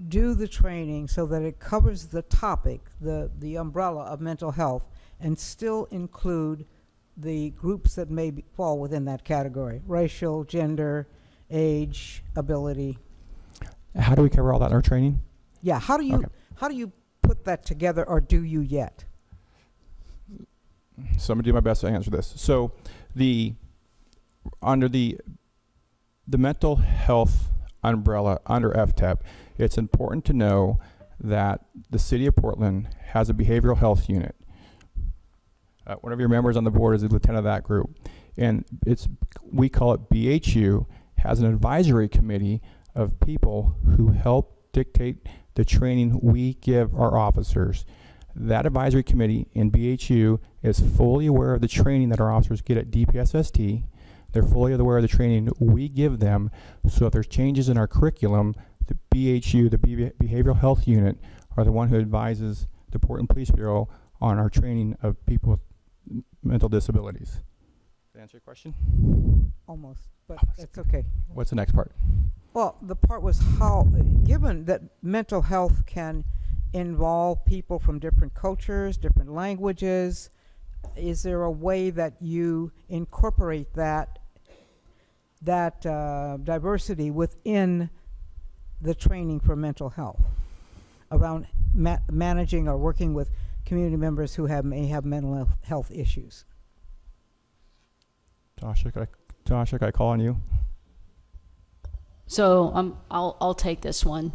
[SPEAKER 1] do the training so that it covers the topic, the umbrella of mental health, and still include the groups that may fall within that category, racial, gender, age, ability?
[SPEAKER 9] How do we cover all that in our training?
[SPEAKER 1] Yeah, how do you put that together, or do you yet?
[SPEAKER 9] So I'm going to do my best to answer this. So under the mental health umbrella under FTEP, it's important to know that the City of Portland has a behavioral health unit. One of your members on the board is a lieutenant of that group. And we call it BHU, has an advisory committee of people who help dictate the training we give our officers. That advisory committee in BHU is fully aware of the training that our officers get at DPSST. They're fully aware of the training we give them. So if there's changes in our curriculum, the BHU, the Behavioral Health Unit, are the one who advises the Portland Police Bureau on our training of people with mental disabilities. Does that answer your question?
[SPEAKER 1] Almost, but that's okay.
[SPEAKER 9] What's the next part?
[SPEAKER 1] Well, the part was how, given that mental health can involve people from different cultures, different languages, is there a way that you incorporate that diversity within the training for mental health around managing or working with community members who may have mental health issues?
[SPEAKER 9] Tasha, can I call on you?
[SPEAKER 17] So I'll take this one.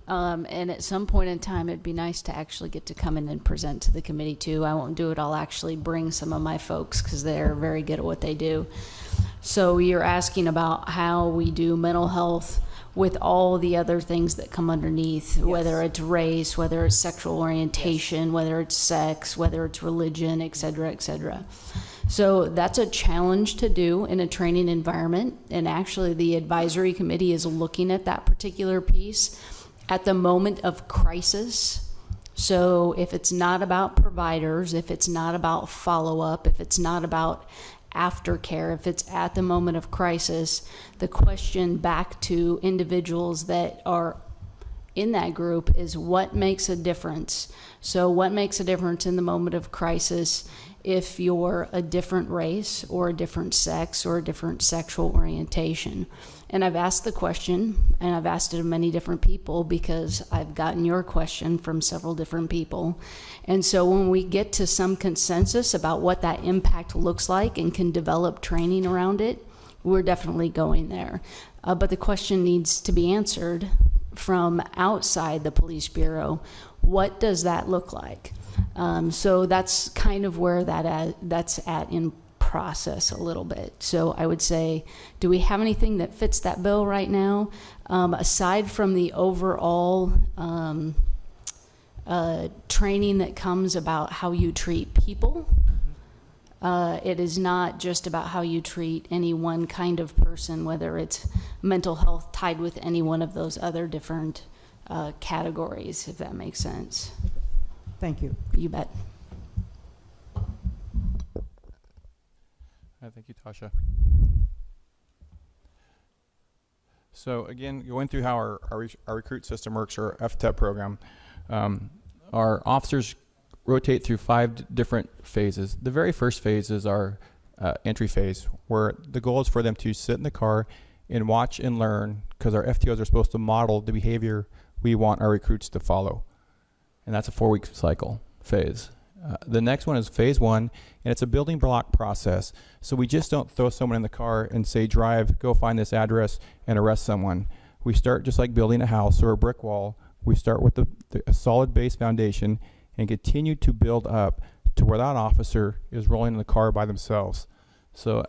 [SPEAKER 17] And at some point in time, it'd be nice to actually get to come in and present to the committee too. I won't do it. I'll actually bring some of my folks because they're very good at what they do. So you're asking about how we do mental health with all the other things that come underneath, whether it's race, whether it's sexual orientation, whether it's sex, whether it's religion, et cetera, et cetera. So that's a challenge to do in a training environment. And actually the advisory committee is looking at that particular piece at the moment of crisis. So if it's not about providers, if it's not about follow-up, if it's not about aftercare, if it's at the moment of crisis, the question back to individuals that are in that group is what makes a difference. So what makes a difference in the moment of crisis if you're a different race or a different sex or a different sexual orientation? And I've asked the question, and I've asked it of many different people because I've gotten your question from several different people. And so when we get to some consensus about what that impact looks like and can develop training around it, we're definitely going there. But the question needs to be answered from outside the police bureau. What does that look like? So that's kind of where that's at in process a little bit. So I would say, do we have anything that fits that bill right now? Aside from the overall training that comes about how you treat people, it is not just about how you treat any one kind of person, whether it's mental health tied with any one of those other different categories, if that makes sense.
[SPEAKER 1] Thank you.
[SPEAKER 17] You bet.
[SPEAKER 9] Thank you, Tasha. So again, going through how our recruit system works, our FTEP program, our officers rotate through 5 different phases. The very first phase is our entry phase, where the goal is for them to sit in the car and watch and learn, because our FTOs are supposed to model the behavior we want our recruits to follow. And that's a 4-week cycle phase. The next one is phase 1, and it's a building block process. So we just don't throw someone in the car and say, drive, go find this address and arrest someone. We start just like building a house or a brick wall. We start with a solid base foundation and continue to build up to where that officer is rolling in the car by themselves. So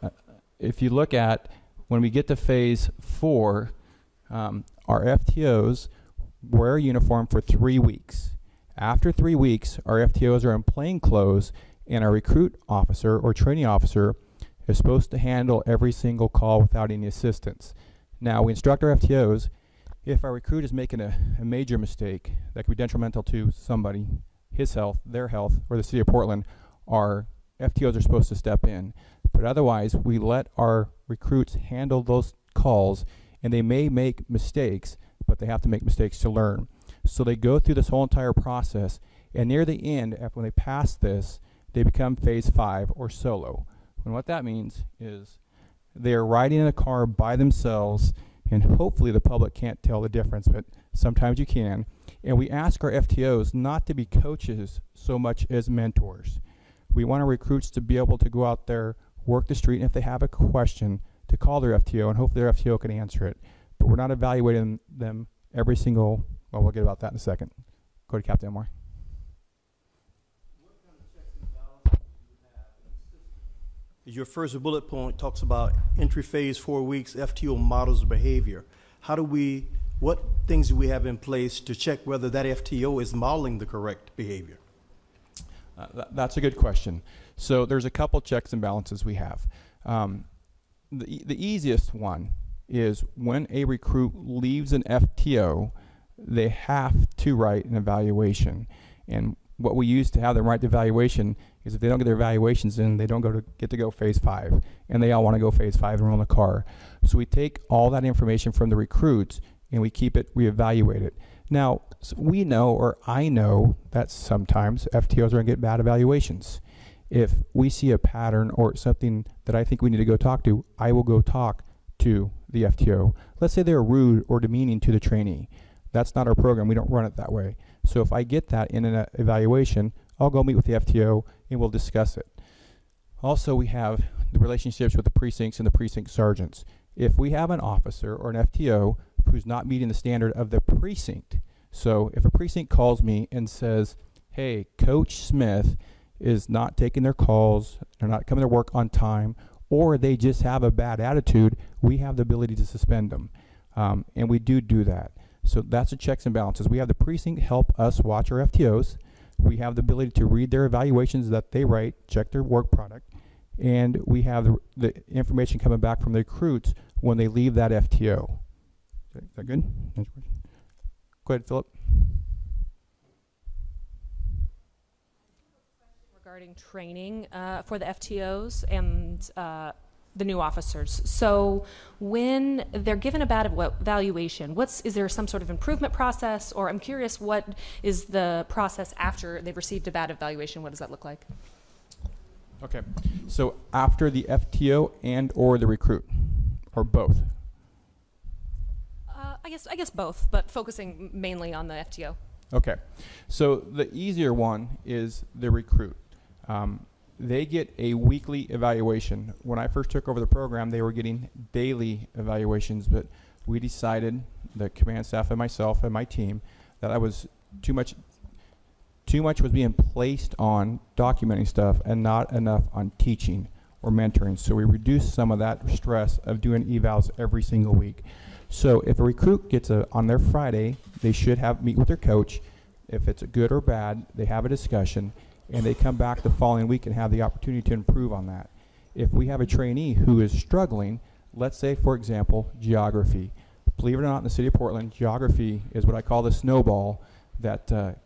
[SPEAKER 9] if you look at when we get to phase 4, our FTOs wear a uniform for 3 weeks. After 3 weeks, our FTOs are in plain clothes, and our recruit officer or training officer is supposed to handle every single call without any assistance. Now, we instruct our FTOs, if our recruit is making a major mistake that could be detrimental to somebody, his health, their health, or the city of Portland, our FTOs are supposed to step in. But otherwise, we let our recruits handle those calls, and they may make mistakes, but they have to make mistakes to learn. So they go through this whole entire process, and near the end, after when they pass this, they become phase 5 or solo. And what that means is they're riding in a car by themselves, and hopefully the public can't tell the difference, but sometimes you can. And we ask our FTOs not to be coaches so much as mentors. We want our recruits to be able to go out there, work the street, and if they have a question, to call their FTO, and hopefully their FTO can answer it. But we're not evaluating them every single. Well, we'll get about that in a second. Go to Captain Elmore.
[SPEAKER 10] What kind of checks and balances do you have in the system? Your first bullet point talks about entry phase 4 weeks, FTO models of behavior. What things do we have in place to check whether that FTO is modeling the correct behavior?
[SPEAKER 9] That's a good question. So there's a couple checks and balances we have. The easiest one is when a recruit leaves an FTO, they have to write an evaluation. And what we use to have them write the evaluation is if they don't get their evaluations in, they don't get to go phase 5. And they all want to go phase 5 and roll in the car. So we take all that information from the recruits and we keep it, we evaluate it. Now, we know, or I know, that sometimes FTOs are going to get bad evaluations. If we see a pattern or something that I think we need to go talk to, I will go talk to the FTO. Let's say they're rude or demeaning to the trainee. That's not our program. We don't run it that way. So if I get that in an evaluation, I'll go meet with the FTO and we'll discuss it. Also, we have the relationships with the precincts and the precinct sergeants. If we have an officer or an FTO who's not meeting the standard of the precinct, so if a precinct calls me and says, hey, Coach Smith is not taking their calls, they're not coming to work on time, or they just have a bad attitude, we have the ability to suspend them. And we do that. So that's the checks and balances. We have the precinct help us watch our FTOs. We have the ability to read their evaluations that they write, check their work product, and we have the information coming back from the recruits when they leave that FTO. Is that good? Go ahead, Philip.
[SPEAKER 12] Regarding training for the FTOs and the new officers. So when they're given a bad evaluation, is there some sort of improvement process? Or I'm curious, what is the process after they've received a bad evaluation? What does that look like?
[SPEAKER 9] Okay, so after the FTO and or the recruit, or both?
[SPEAKER 12] I guess both, but focusing mainly on the FTO.
[SPEAKER 9] Okay, so the easier one is the recruit. They get a weekly evaluation. When I first took over the program, they were getting daily evaluations, but we decided, the command staff and myself and my team, that I was too much was being placed on documenting stuff and not enough on teaching or mentoring. So we reduced some of that stress of doing evals every single week. So if a recruit gets on their Friday, they should meet with their coach. If it's good or bad, they have a discussion, and they come back the following week and have the opportunity to improve on that. If we have a trainee who is struggling, let's say, for example, geography. Believe it or not, in the city of Portland, geography is what I call the snowball that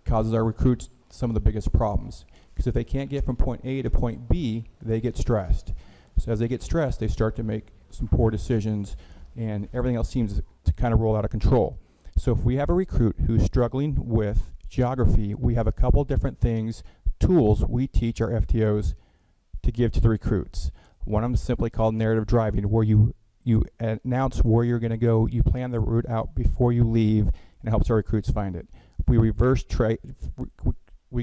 [SPEAKER 9] causes our recruits some of the biggest problems. Because if they can't get from point A to point B, they get stressed. So as they get stressed, they start to make some poor decisions, and everything else seems to kind of roll out of control. So if we have a recruit who's struggling with geography, we have a couple different tools we teach our FTOs to give to the recruits. One of them is simply called narrative driving, where you announce where you're going to go, you plan the route out before you leave, and it helps our recruits find it. We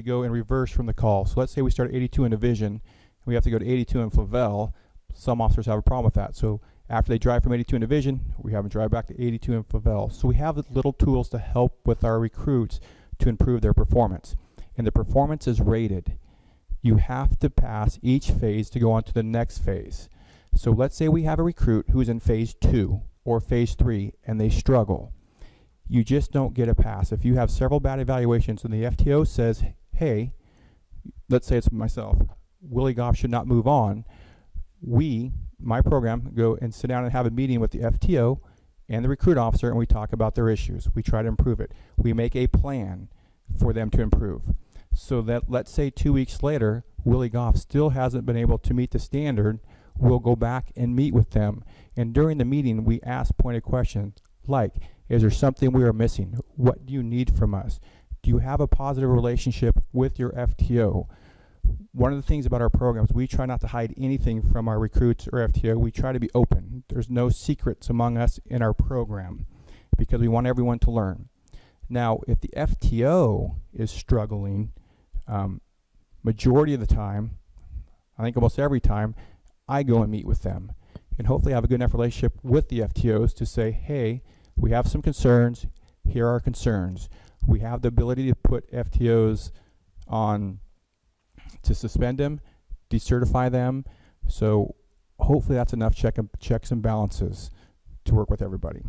[SPEAKER 9] go in reverse from the call. So let's say we start at 82 in Division, and we have to go to 82 in Flavel. Some officers have a problem with that. So after they drive from 82 in Division, we have them drive back to 82 in Flavel. So we have little tools to help with our recruits to improve their performance. And the performance is rated. You have to pass each phase to go on to the next phase. So let's say we have a recruit who's in phase 2 or phase 3 and they struggle. You just don't get a pass. If you have several bad evaluations and the FTO says, hey, let's say it's myself, Willie Goff should not move on, my program, go and sit down and have a meeting with the FTO and the recruit officer, and we talk about their issues. We try to improve it. We make a plan for them to improve. So that, let's say 2 weeks later, Willie Goff still hasn't been able to meet the standard, we'll go back and meet with them. And during the meeting, we ask pointed questions like, is there something we are missing? What do you need from us? Do you have a positive relationship with your FTO? One of the things about our programs, we try not to hide anything from our recruits or FTO. We try to be open. There's no secrets among us in our program because we want everyone to learn. Now, if the FTO is struggling, majority of the time, I think almost every time, I go and meet with them. And hopefully I have a good enough relationship with the FTOs to say, hey, we have some concerns. Here are our concerns. We have the ability to put FTOs on, to suspend them, decertify them. So hopefully that's enough checks and balances to work with everybody.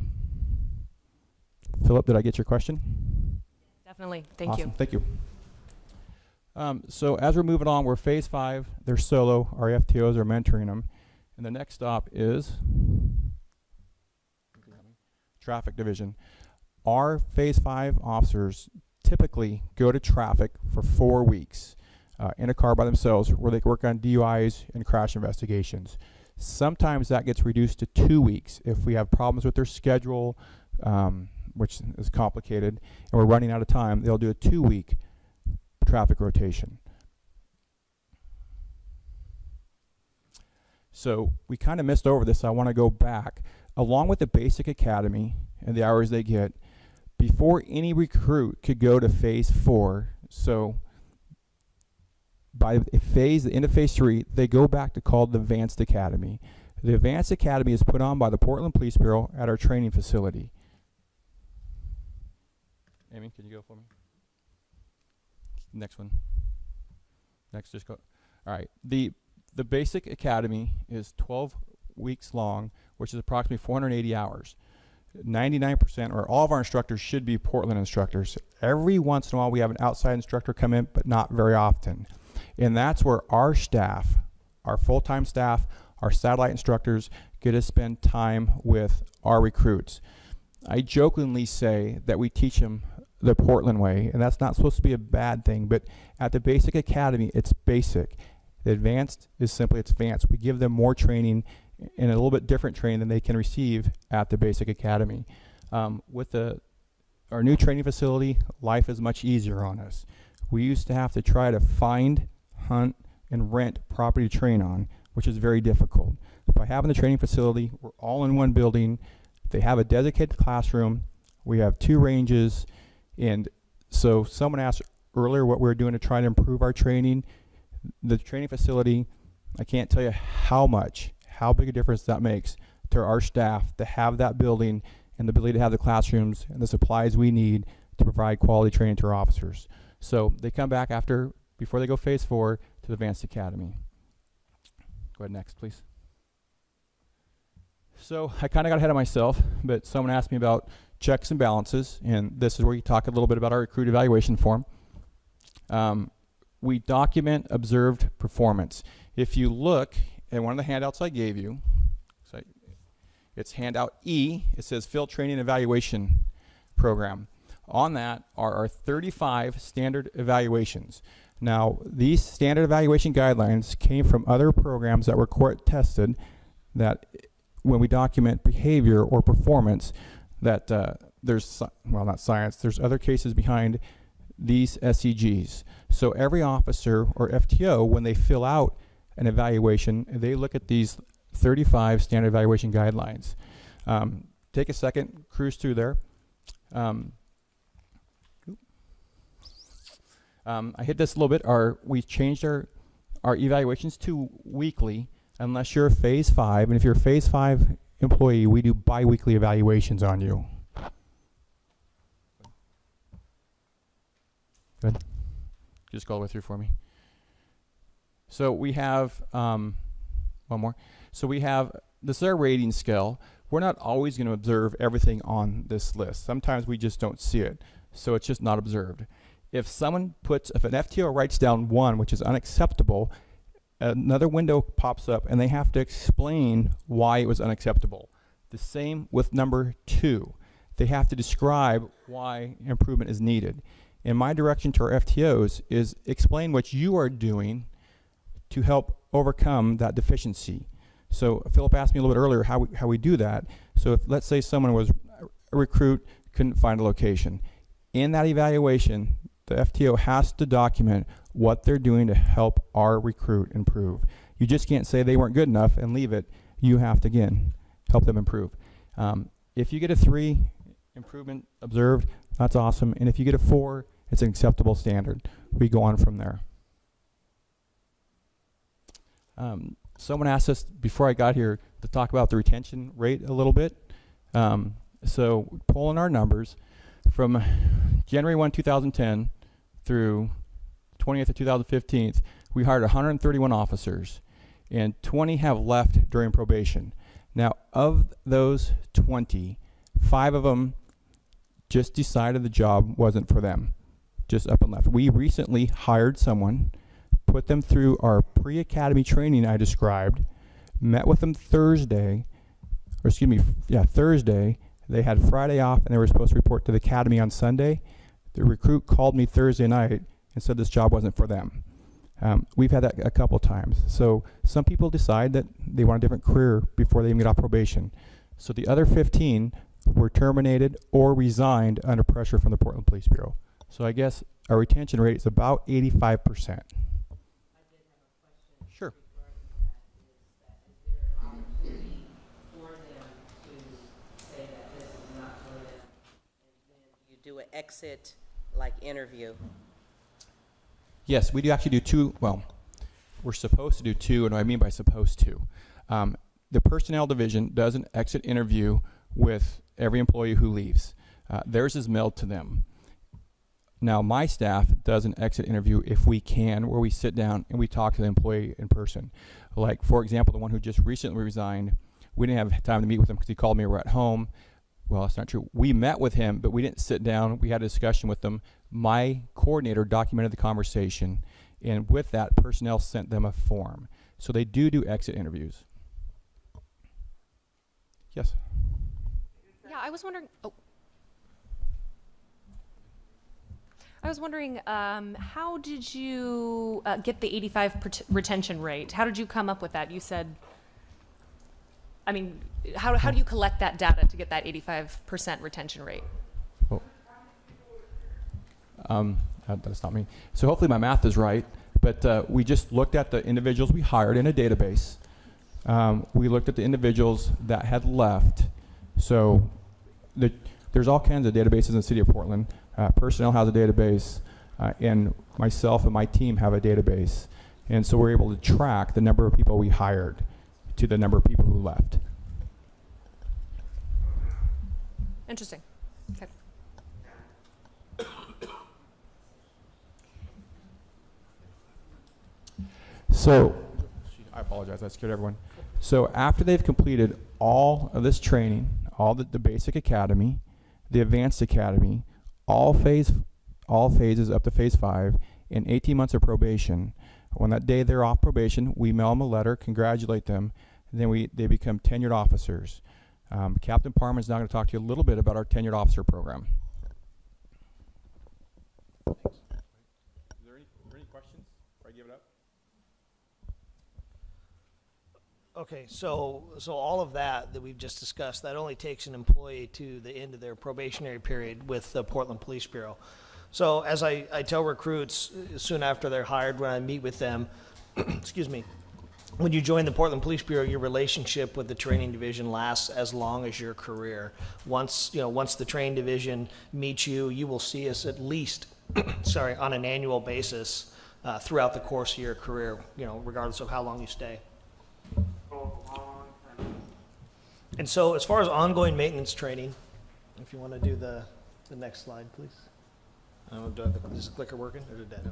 [SPEAKER 9] Philip, did I get your question?
[SPEAKER 12] Definitely. Thank
[SPEAKER 9] awesome.
[SPEAKER 12] you.
[SPEAKER 9] Thank you. So as we're moving on, we're phase 5. They're solo. Our FTOs are mentoring them. And the next stop is traffic division. Our phase 5 officers typically go to traffic for 4 weeks in a car by themselves, where they work on DUIs and crash investigations. Sometimes that gets reduced to 2 weeks if we have problems with their schedule, which is complicated, and we're running out of time. They'll do a 2-week traffic rotation. So we kind of missed over this, so I want to go back. Along with the basic academy and the hours they get, before any recruit could go to phase 4, so by the end of phase 3, they go back to called the Advanced Academy. The Advanced Academy is put on by the Portland Police Bureau at our training facility. Amy, can you go for me? Next one. Next, just go. All right. The basic academy is 12 weeks long, which is approximately 480 hours. 99% or all of our instructors should be Portland instructors. Every once in a while we have an outside instructor come in, but not very often. And that's where our staff, our full-time staff, our satellite instructors get to spend time with our recruits. I jokingly say that we teach them the Portland way, and that's not supposed to be a bad thing, but at the basic academy, it's basic. The advanced is simply it's advanced. We give them more training and a little bit different training than they can receive at the basic academy. With our new training facility, life is much easier on us. We used to have to try to find, hunt, and rent property to train on, which is very difficult. By having the training facility, we're all in one building. They have a dedicated classroom. We have 2 ranges. And so someone asked earlier what we're doing to try to improve our training. The training facility, I can't tell you how big a difference that makes to our staff to have that building and the ability to have the classrooms and the supplies we need to provide quality training to our officers. So they come back before they go phase 4 to the Advanced Academy. Go ahead next, please. So I kind of got ahead of myself, but someone asked me about checks and balances, and this is where you talk a little bit about our recruit evaluation form. We document observed performance. If you look at one of the handouts I gave you, so it's handout E, it says Field Training Evaluation Program. On that are our 35 standard evaluations. Now, these standard evaluation guidelines came from other programs that were court tested, that when we document behavior or performance, that there's, well, not science, there's other cases behind these SEGs. So every officer or FTO, when they fill out an evaluation, they look at these 35 standard evaluation guidelines. Take a second, cruise through there. I hit this a little bit. We changed our evaluations to weekly, unless you're a phase 5. And if you're a phase 5 employee, we do bi-weekly evaluations on you. Good. Just go all the way through for me. So we have, one more. So we have, this is our rating scale. We're not always going to observe everything on this list. Sometimes we just don't see it. So it's just not observed. If an FTO writes down 1, which is unacceptable, another window pops up and they have to explain why it was unacceptable. The same with number 2. They have to describe why improvement is needed. And my direction to our FTOs is explain what you are doing to help overcome that deficiency. So Philip asked me a little bit earlier how we do that. So if, let's say someone was a recruit, couldn't find a location. In that evaluation, the FTO has to document what they're doing to help our recruit improve. You just can't say they weren't good enough and leave it. You have to, again, help them improve. If you get a 3, improvement observed, that's awesome. And if you get a 4, it's an acceptable standard. We go on from there. Someone asked us before I got here to talk about the retention rate a little bit. So pulling our numbers from January 1, 2010 through 20th of 2015, we hired 131 officers, and 20 have left during probation. Now, of those 20, 5 of them just decided the job wasn't for them, just up and left. We recently hired someone, put them through our pre-academy training I described, met with them Thursday. They had Friday off and they were supposed to report to the academy on Sunday. The recruit called me Thursday night and said this job wasn't for them. We've had that a couple times. So some people decide that they want a different career before they even get off probation. So the other 15 were terminated or resigned under pressure from the Portland Police Bureau. So I guess our retention rate is about 85%. Sure.
[SPEAKER 8] You do an exit interview.
[SPEAKER 9] Yes, we do actually do 2. Well, we're supposed to do 2, and what I mean by supposed to. The personnel division does an exit interview with every employee who leaves. Theirs is mailed to them. Now, my staff does an exit interview if we can, where we sit down and we talk to the employee in person. Like, for example, the one who just recently resigned, we didn't have time to meet with him because he called me. We're at home. well, that's not true. We met with him, but we didn't sit down. We had a discussion with them. My coordinator documented the conversation, and with that, personnel sent them a form. So they do exit interviews. Yes?
[SPEAKER 12] Yeah, I was wondering. Oh. I was wondering, how did you get the 85% retention rate? How did you come up with that? You said, I mean, how do you collect that data to get that 85% retention rate?
[SPEAKER 9] Oh. That's not me. So hopefully my math is right, but we just looked at the individuals we hired in a database. We looked at the individuals that had left. So there's all kinds of databases in the city of Portland. Personnel has a database, and myself and my team have a database. And so we're able to track the number of people we hired to the number of people who left.
[SPEAKER 12] Interesting. Okay.
[SPEAKER 9] So, I apologize, I scared everyone. So after they've completed all of this training, all the basic academy, the advanced academy, all phases up to phase 5, in 18 months of probation, on that day they're off probation, we mail them a letter, congratulate them, and then they become tenured officers. Captain Parman is now going to talk to you a little bit about our tenured officer program. Thanks. Is there any questions before I give it up?
[SPEAKER 18] Okay, so all of that we've just discussed, that only takes an employee to the end of their probationary period with the Portland Police Bureau. So as I tell recruits soon after they're hired, when I meet with them, excuse me, when you join the Portland Police Bureau, your relationship with the training division lasts as long as your career. Once the training division meets you, you will see us at least, on an annual basis throughout the course of your career, regardless of how long you stay. And so as far as ongoing maintenance training, if you want to do the next slide, please. Is the clicker working or is it dead?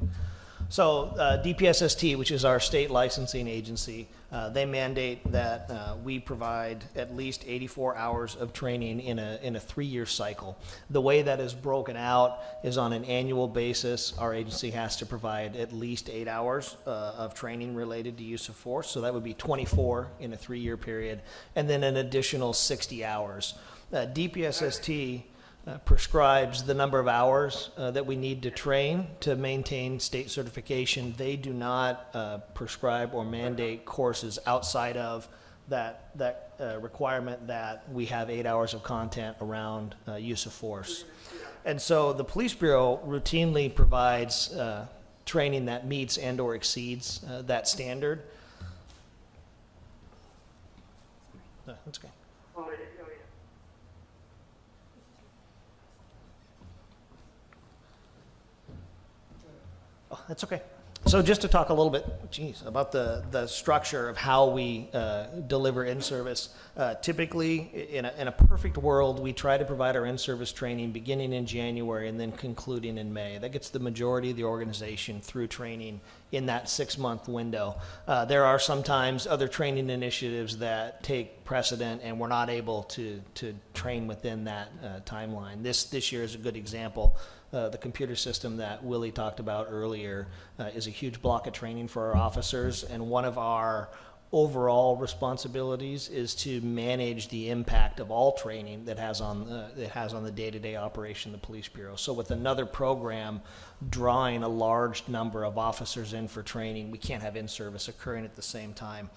[SPEAKER 18] So DPSST, which is our state licensing agency, they mandate that we provide at least 84 hours of training in a 3-year cycle. The way that is broken out is on an annual basis. Our agency has to provide at least 8 hours of training related to use of force. So that would be 24 in a 3-year period, and then an additional 60 hours. DPSST prescribes the number of hours that we need to train to maintain state certification. They do not prescribe or mandate courses outside of that requirement that we have 8 hours of content around use of force. And so the Police Bureau routinely provides training that meets and or exceeds that standard. That's okay. Oh, that's okay. So just to talk a little bit, about the structure of how we deliver in-service. Typically, in a perfect world, we try to provide our in-service training beginning in January and then concluding in May. That gets the majority of the organization through training in that 6-month window. There are sometimes other training initiatives that take precedent, and we're not able to train within that timeline. This year is a good example. The computer system that Willie talked about earlier is a huge block of training for our officers, and one of our overall responsibilities is to manage the impact of all training that has on the day-to-day operation of the Police Bureau. So with another program drawing a large number of officers in for training, we can't have in-service occurring at the same time.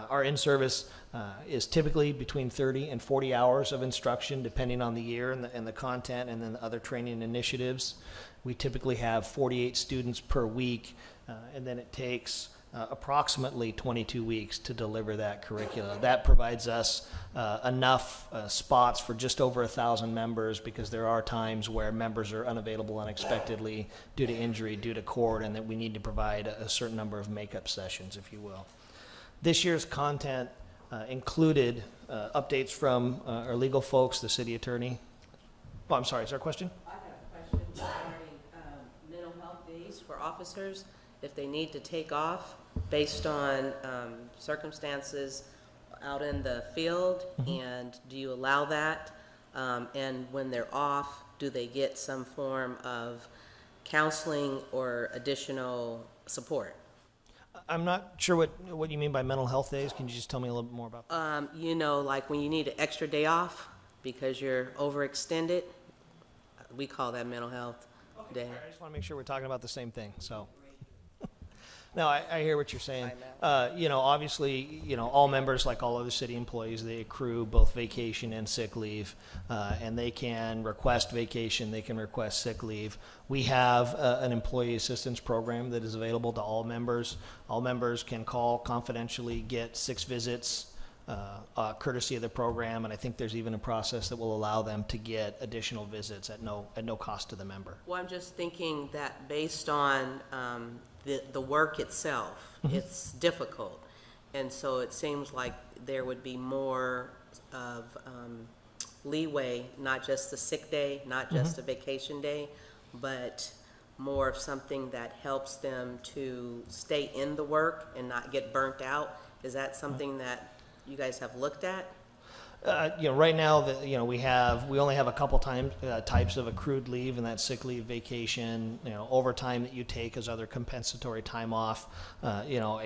[SPEAKER 18] Our in-service is typically between 30 and 40 hours of instruction, depending on the year and the content, and then the other training initiatives. We typically have 48 students per week, and then it takes approximately 22 weeks to deliver that curricula. That provides us enough spots for just over 1,000 members, because there are times where members are unavailable unexpectedly due to injury, due to court, and that we need to provide a certain number of makeup sessions, if you will. This year's content included updates from our legal folks, the city attorney. Oh, I'm sorry, is there a question?
[SPEAKER 8] I have a question regarding mental health days for officers, if they need to take off based on circumstances out in the field, and do you allow that? And when they're off, do they get some form of counseling or additional support?
[SPEAKER 18] I'm not sure what you mean by mental health days. Can you just tell me a little bit more about that?
[SPEAKER 8] You know, like when you need an extra day off because you're overextended, we call that mental health day.
[SPEAKER 18] I just want to make sure we're talking about the same thing, so. No, I hear what you're saying. You know, obviously, you know, all members, like all other city employees, they accrue both vacation and sick leave, and they can request vacation, they can request sick leave. We have an employee assistance program that is available to all members. All members can call confidentially, get 6 visits, courtesy of the program, and I think there's even a process that will allow them to get additional visits at no cost to the member.
[SPEAKER 8] Well, I'm just thinking that based on the work itself, it's difficult. And so it seems like there would be more of leeway, not just the sick day, not just a vacation day, but more of something that helps them to stay in the work and not get burnt out. Is that something that you guys have looked at?
[SPEAKER 18] You know, right now, we only have a couple types of accrued leave, and that's sick leave, vacation, you know, overtime that you take as other compensatory time off. You know,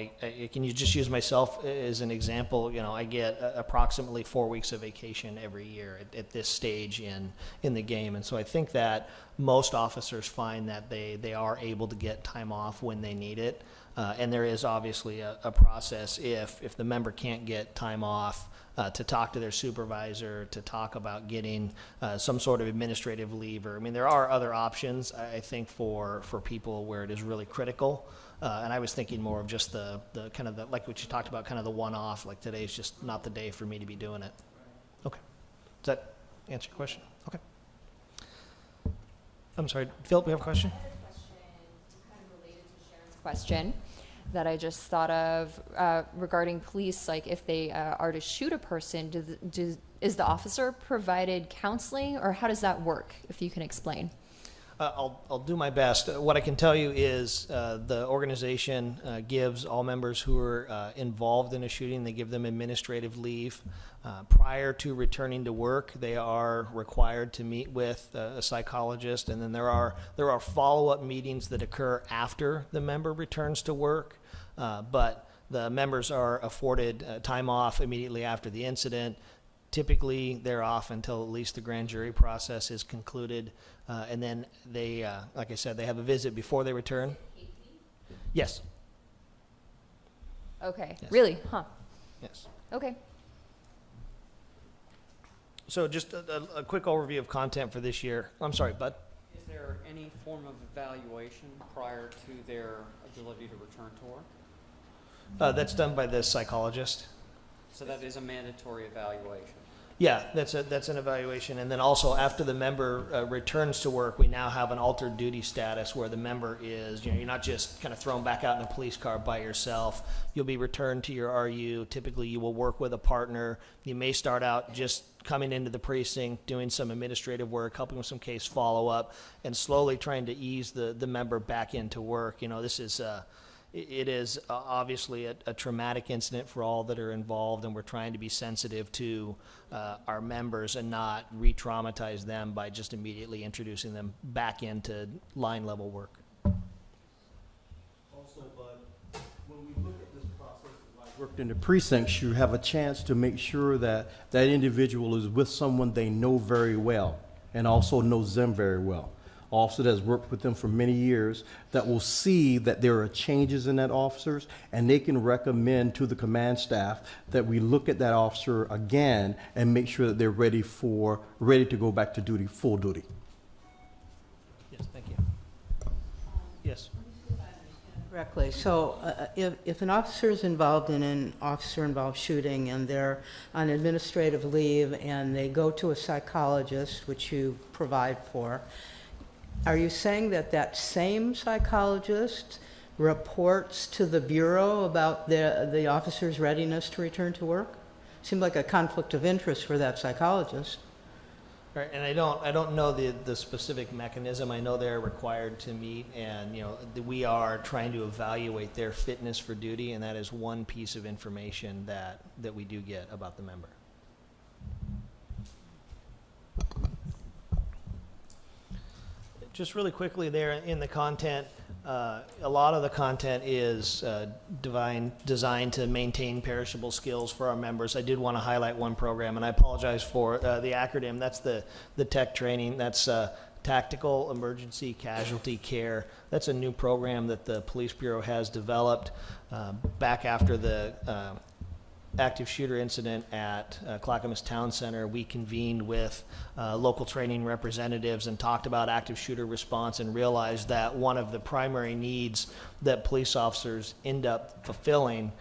[SPEAKER 18] can you just use myself as an example? You know, I get approximately 4 weeks of vacation every year at this stage in the game, and so I think that most officers find that they are able to get time off when they need it. And there is obviously a process if the member can't get time off, to talk to their supervisor, to talk about getting some sort of administrative leave. Or, I mean, there are other options, I think, for people where it is really critical. And I was thinking more of just the kind of like what you talked about, kind of the one-off, like today's just not the day for me to be doing it. Okay. Does that answer your question? Okay. I'm sorry, Philip, you have a question?
[SPEAKER 13] I have a question kind of related to Sharon's question that I just thought of regarding police. Like, if they are to shoot a person, is the officer provided counseling, or how does that work, if you can explain?
[SPEAKER 18] I'll do my best. What I can tell you is the organization gives all members who are involved in a shooting, they give them administrative leave. Prior to returning to work, they are required to meet with a psychologist, and then there are follow-up meetings that occur after the member returns to work. But the members are afforded time off immediately after the incident. Typically, they're off until at least the grand jury process is concluded. And then they, like I said, they have a visit before they return. Yes.
[SPEAKER 13] Okay.
[SPEAKER 18] Yes.
[SPEAKER 13] Really? Huh.
[SPEAKER 18] Yes.
[SPEAKER 13] Okay.
[SPEAKER 18] So just a quick overview of content for this year. I'm sorry, Bud?
[SPEAKER 16] Is there any form of evaluation prior to their ability to return to work?
[SPEAKER 18] That's done by the psychologist.
[SPEAKER 16] So that is a mandatory evaluation.
[SPEAKER 18] Yeah, that's an evaluation. And then also after the member returns to work, we now have an altered duty status where the member is, you know, you're not just kind of thrown back out in a police car by yourself. You'll be returned to your RU. Typically you will work with a partner. You may start out just coming into the precinct, doing some administrative work, helping with some case follow-up, and slowly trying to ease the member back into work. You know, this is it is obviously a traumatic incident for all that are involved, and we're trying to be sensitive to our members and not re-traumatize them by just immediately introducing them back into line level work.
[SPEAKER 10] Also, Bud, when we look at this process, as I worked in the precincts, you have a chance to make sure that that individual is with someone they know very well and also knows them very well. Officer that has worked with them for many years, that will see that there are changes in that officers, and they can recommend to the command staff that we look at that officer again and make sure that they're ready to go back to duty, full duty.
[SPEAKER 18] Yes, thank you. Yes.
[SPEAKER 14] Correctly. So if an officer is involved in an officer-involved shooting and they're on administrative leave and they go to a psychologist, which you provide for, are you saying that that same psychologist reports to the Bureau about the officer's readiness to return to work? Seemed like a conflict of interest for that psychologist.
[SPEAKER 18] Right, and I don't know the specific mechanism. I know they're required to meet, and you know we are trying to evaluate their fitness for duty, and that is one piece of information that we do get about the member. Just really quickly there in the content, a lot of the content is designed to maintain perishable skills for our members. I did want to highlight one program, and I apologize for the acronym. That's the tech training. That's Tactical Emergency Casualty Care. That's a new program that the Police Bureau has developed back after the active shooter incident at Clackamas Town Center. We convened with local training representatives and talked about active shooter response and realized that one of the primary needs that police officers end up fulfilling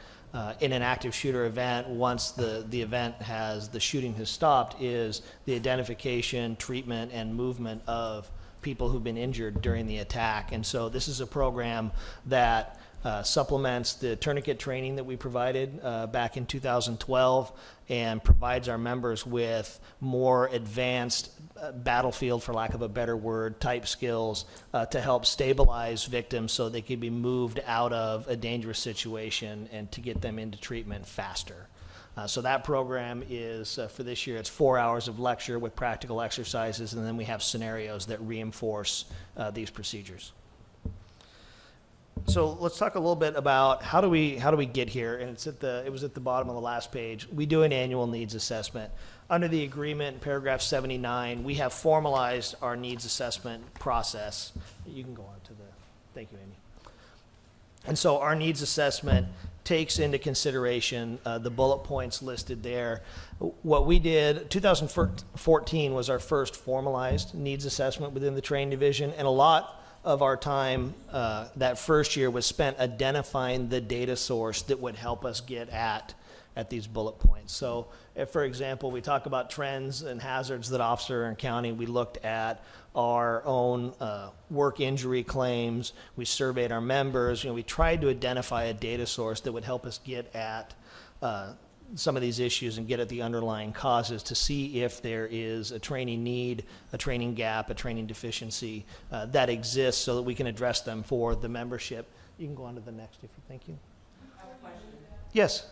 [SPEAKER 18] in an active shooter event, once the shooting has stopped, is the identification, treatment, and movement of people who've been injured during the attack. And so this is a program that supplements the tourniquet training that we provided back in 2012 and provides our members with more advanced battlefield, for lack of a better word, type skills to help stabilize victims so they can be moved out of a dangerous situation and to get them into treatment faster. So that program is, for this year, it's 4 hours of lecture with practical exercises, and then we have scenarios that reinforce these procedures. So let's talk a little bit about how do we get here, and it was at the bottom of the last page. We do an annual needs assessment. Under the agreement, paragraph 79, we have formalized our needs assessment process. You can go on to thank you, Amy. And so our needs assessment takes into consideration the bullet points listed there. What we did, 2014 was our first formalized needs assessment within the training division, and a lot of our time that first year was spent identifying the data source that would help us get at these bullet points. So if, for example, we talk about trends and hazards that officers are encountering, we looked at our own work injury claims, we surveyed our members, we tried to identify a data source that would help us get at some of these issues and get at the underlying causes to see if there is a training need, a training gap, a training deficiency that exists so that we can address them for the membership. You can go on to the next if you thank you.
[SPEAKER 11] I have a question.
[SPEAKER 18] Yes.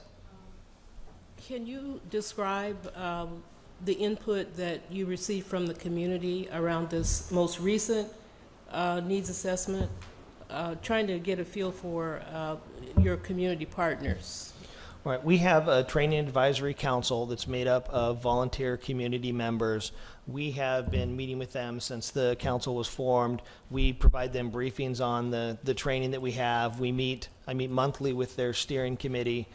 [SPEAKER 11] Can you describe the input that you received from the community around this most recent needs assessment, trying to get a feel for your community partners?
[SPEAKER 18] Right. We have a training advisory council that's made up of volunteer community members. We have been meeting with them since the council was formed. We provide them briefings on the training that we have. I meet monthly with their steering committee.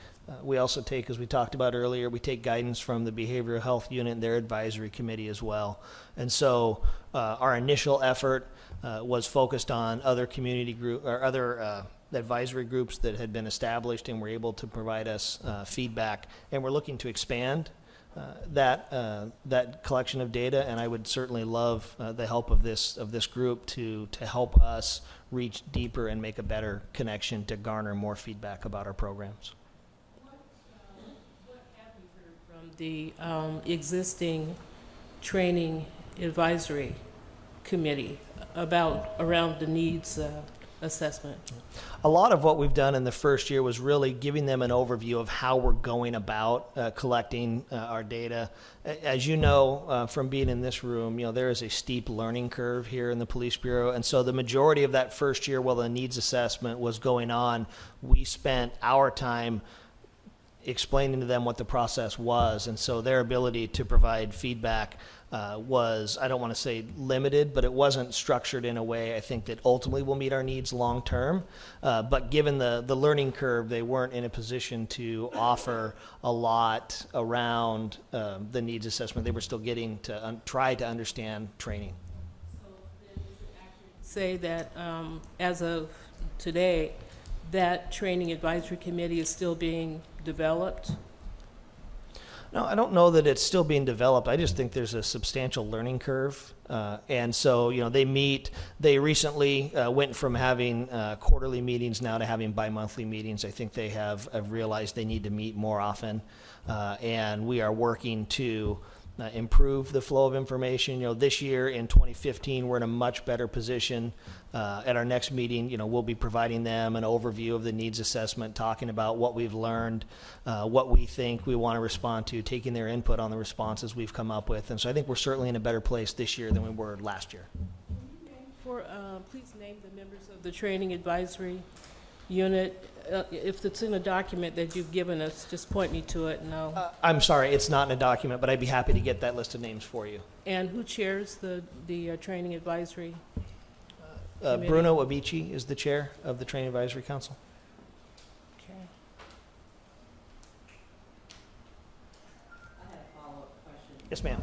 [SPEAKER 18] We also take, as we talked about earlier, we take guidance from the behavioral health unit and their advisory committee as well. And so our initial effort was focused on other community group or other advisory groups that had been established and were able to provide us feedback. And we're looking to expand that collection of data, and I would certainly love the help of this group to help us reach deeper and make a better connection to garner more feedback about our programs.
[SPEAKER 11] What have you heard from the existing training advisory committee around the needs assessment?
[SPEAKER 18] A lot of what we've done in the first year was really giving them an overview of how we're going about collecting our data. As you know from being in this room, there is a steep learning curve here in the Police Bureau, and so the majority of that first year while the needs assessment was going on, we spent our time explaining to them what the process was, and so their ability to provide feedback was, I don't want to say limited, but it wasn't structured in a way I think that ultimately will meet our needs long term. But given the learning curve, they weren't in a position to offer a lot around the needs assessment. They were still getting to try to understand training.
[SPEAKER 11] So then is it accurate to say that as of today, that training advisory committee is still being developed?
[SPEAKER 18] No, I don't know that it's still being developed. I just think there's a substantial learning curve. And so, they recently went from having quarterly meetings now to having bi-monthly meetings. I think they have realized they need to meet more often. And we are working to improve the flow of information. This year in 2015, we're in a much better position. At our next meeting, we'll be providing them an overview of the needs assessment, talking about what we've learned, what we think we want to respond to, taking their input on the responses we've come up with. And so I think we're certainly in a better place this year than we were last year.
[SPEAKER 11] Please name the members of the training advisory unit. If it's in a document that you've given us, just point me to it and I'll.
[SPEAKER 18] I'm sorry, it's not in a document, but I'd be happy to get that list of names for you.
[SPEAKER 11] And who chairs the training advisory committee?
[SPEAKER 18] Bruno Abici is the chair of the Training Advisory Council.
[SPEAKER 11] Okay.
[SPEAKER 8] I had a follow-up question.
[SPEAKER 18] Yes, ma'am.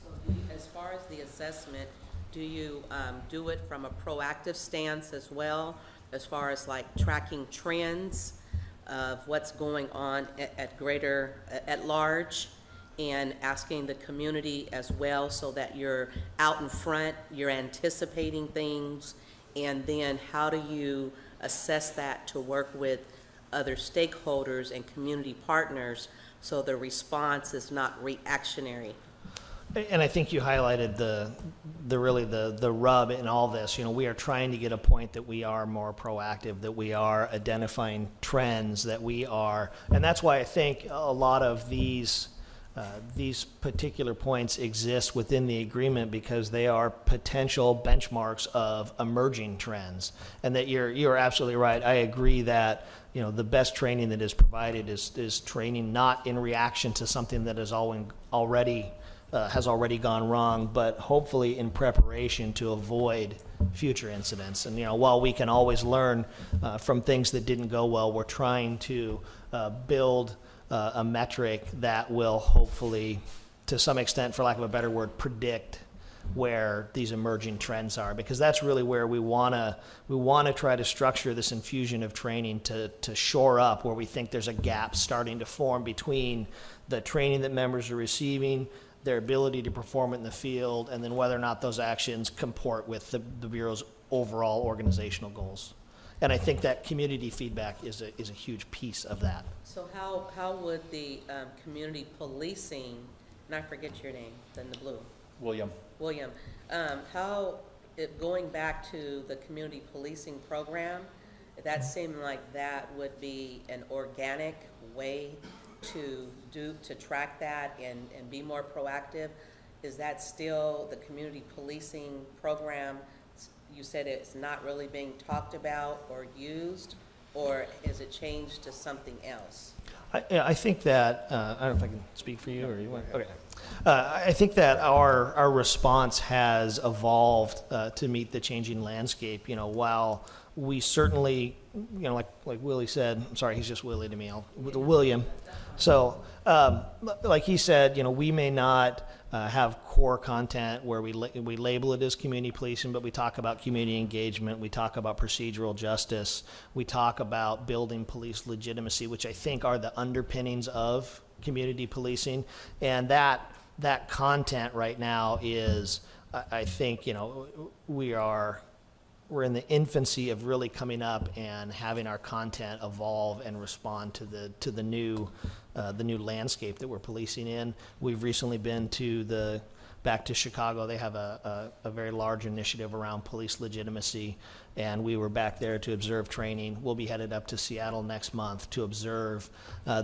[SPEAKER 8] So as far as the assessment, do you do it from a proactive stance as well, as far as like tracking trends of what's going on at large, and asking the community as well, so that you're out in front, you're anticipating things, and then how do you assess that to work with other stakeholders and community partners so the response is not reactionary?
[SPEAKER 18] And I think you highlighted the rub in all this. You know, we are trying to get a point that we are more proactive, that we are identifying trends, that we are, and that's why I think a lot of these particular points exist within the agreement, because they are potential benchmarks of emerging trends. And that you're absolutely right. I agree that, you know, the best training that is provided is training not in reaction to something that is already gone wrong, but hopefully in preparation to avoid future incidents. And, you know, while we can always learn from things that didn't go well, we're trying to build a metric that will hopefully, to some extent, for lack of a better word, predict where these emerging trends are, because that's really where we want to try to structure this infusion of training to shore up where we think there's a gap starting to form between the training that members are receiving, their ability to perform it in the field, and then whether or not those actions comport with the Bureau's overall organizational goals. And I think that community feedback is a huge piece of that.
[SPEAKER 8] So how would the community policing, and I forget your name, then the blue.
[SPEAKER 9] William.
[SPEAKER 8] Going back to the community policing program, that seemed like that would be an organic way to track that and be more proactive. Is that still the community policing program? You said it's not really being talked about or used, or has it changed to something else?
[SPEAKER 18] I think that, I don't know if I can speak for you or you want, okay. I think that our response has evolved to meet the changing landscape. You know, while we certainly, you know, like Willie said, I'm sorry, he's just Willie to me, William. So, like he said, you know, we may not have core content where we label it as community policing, but we talk about community engagement, we talk about procedural justice, we talk about building police legitimacy, which I think are the underpinnings of community policing. And that content right now is, I think, you know, we're in the infancy of really coming up and having our content evolve and respond to the new landscape that we're policing in. We've recently been back to Chicago. They have a very large initiative around police legitimacy, and we were back there to observe training. We'll be headed up to Seattle next month to observe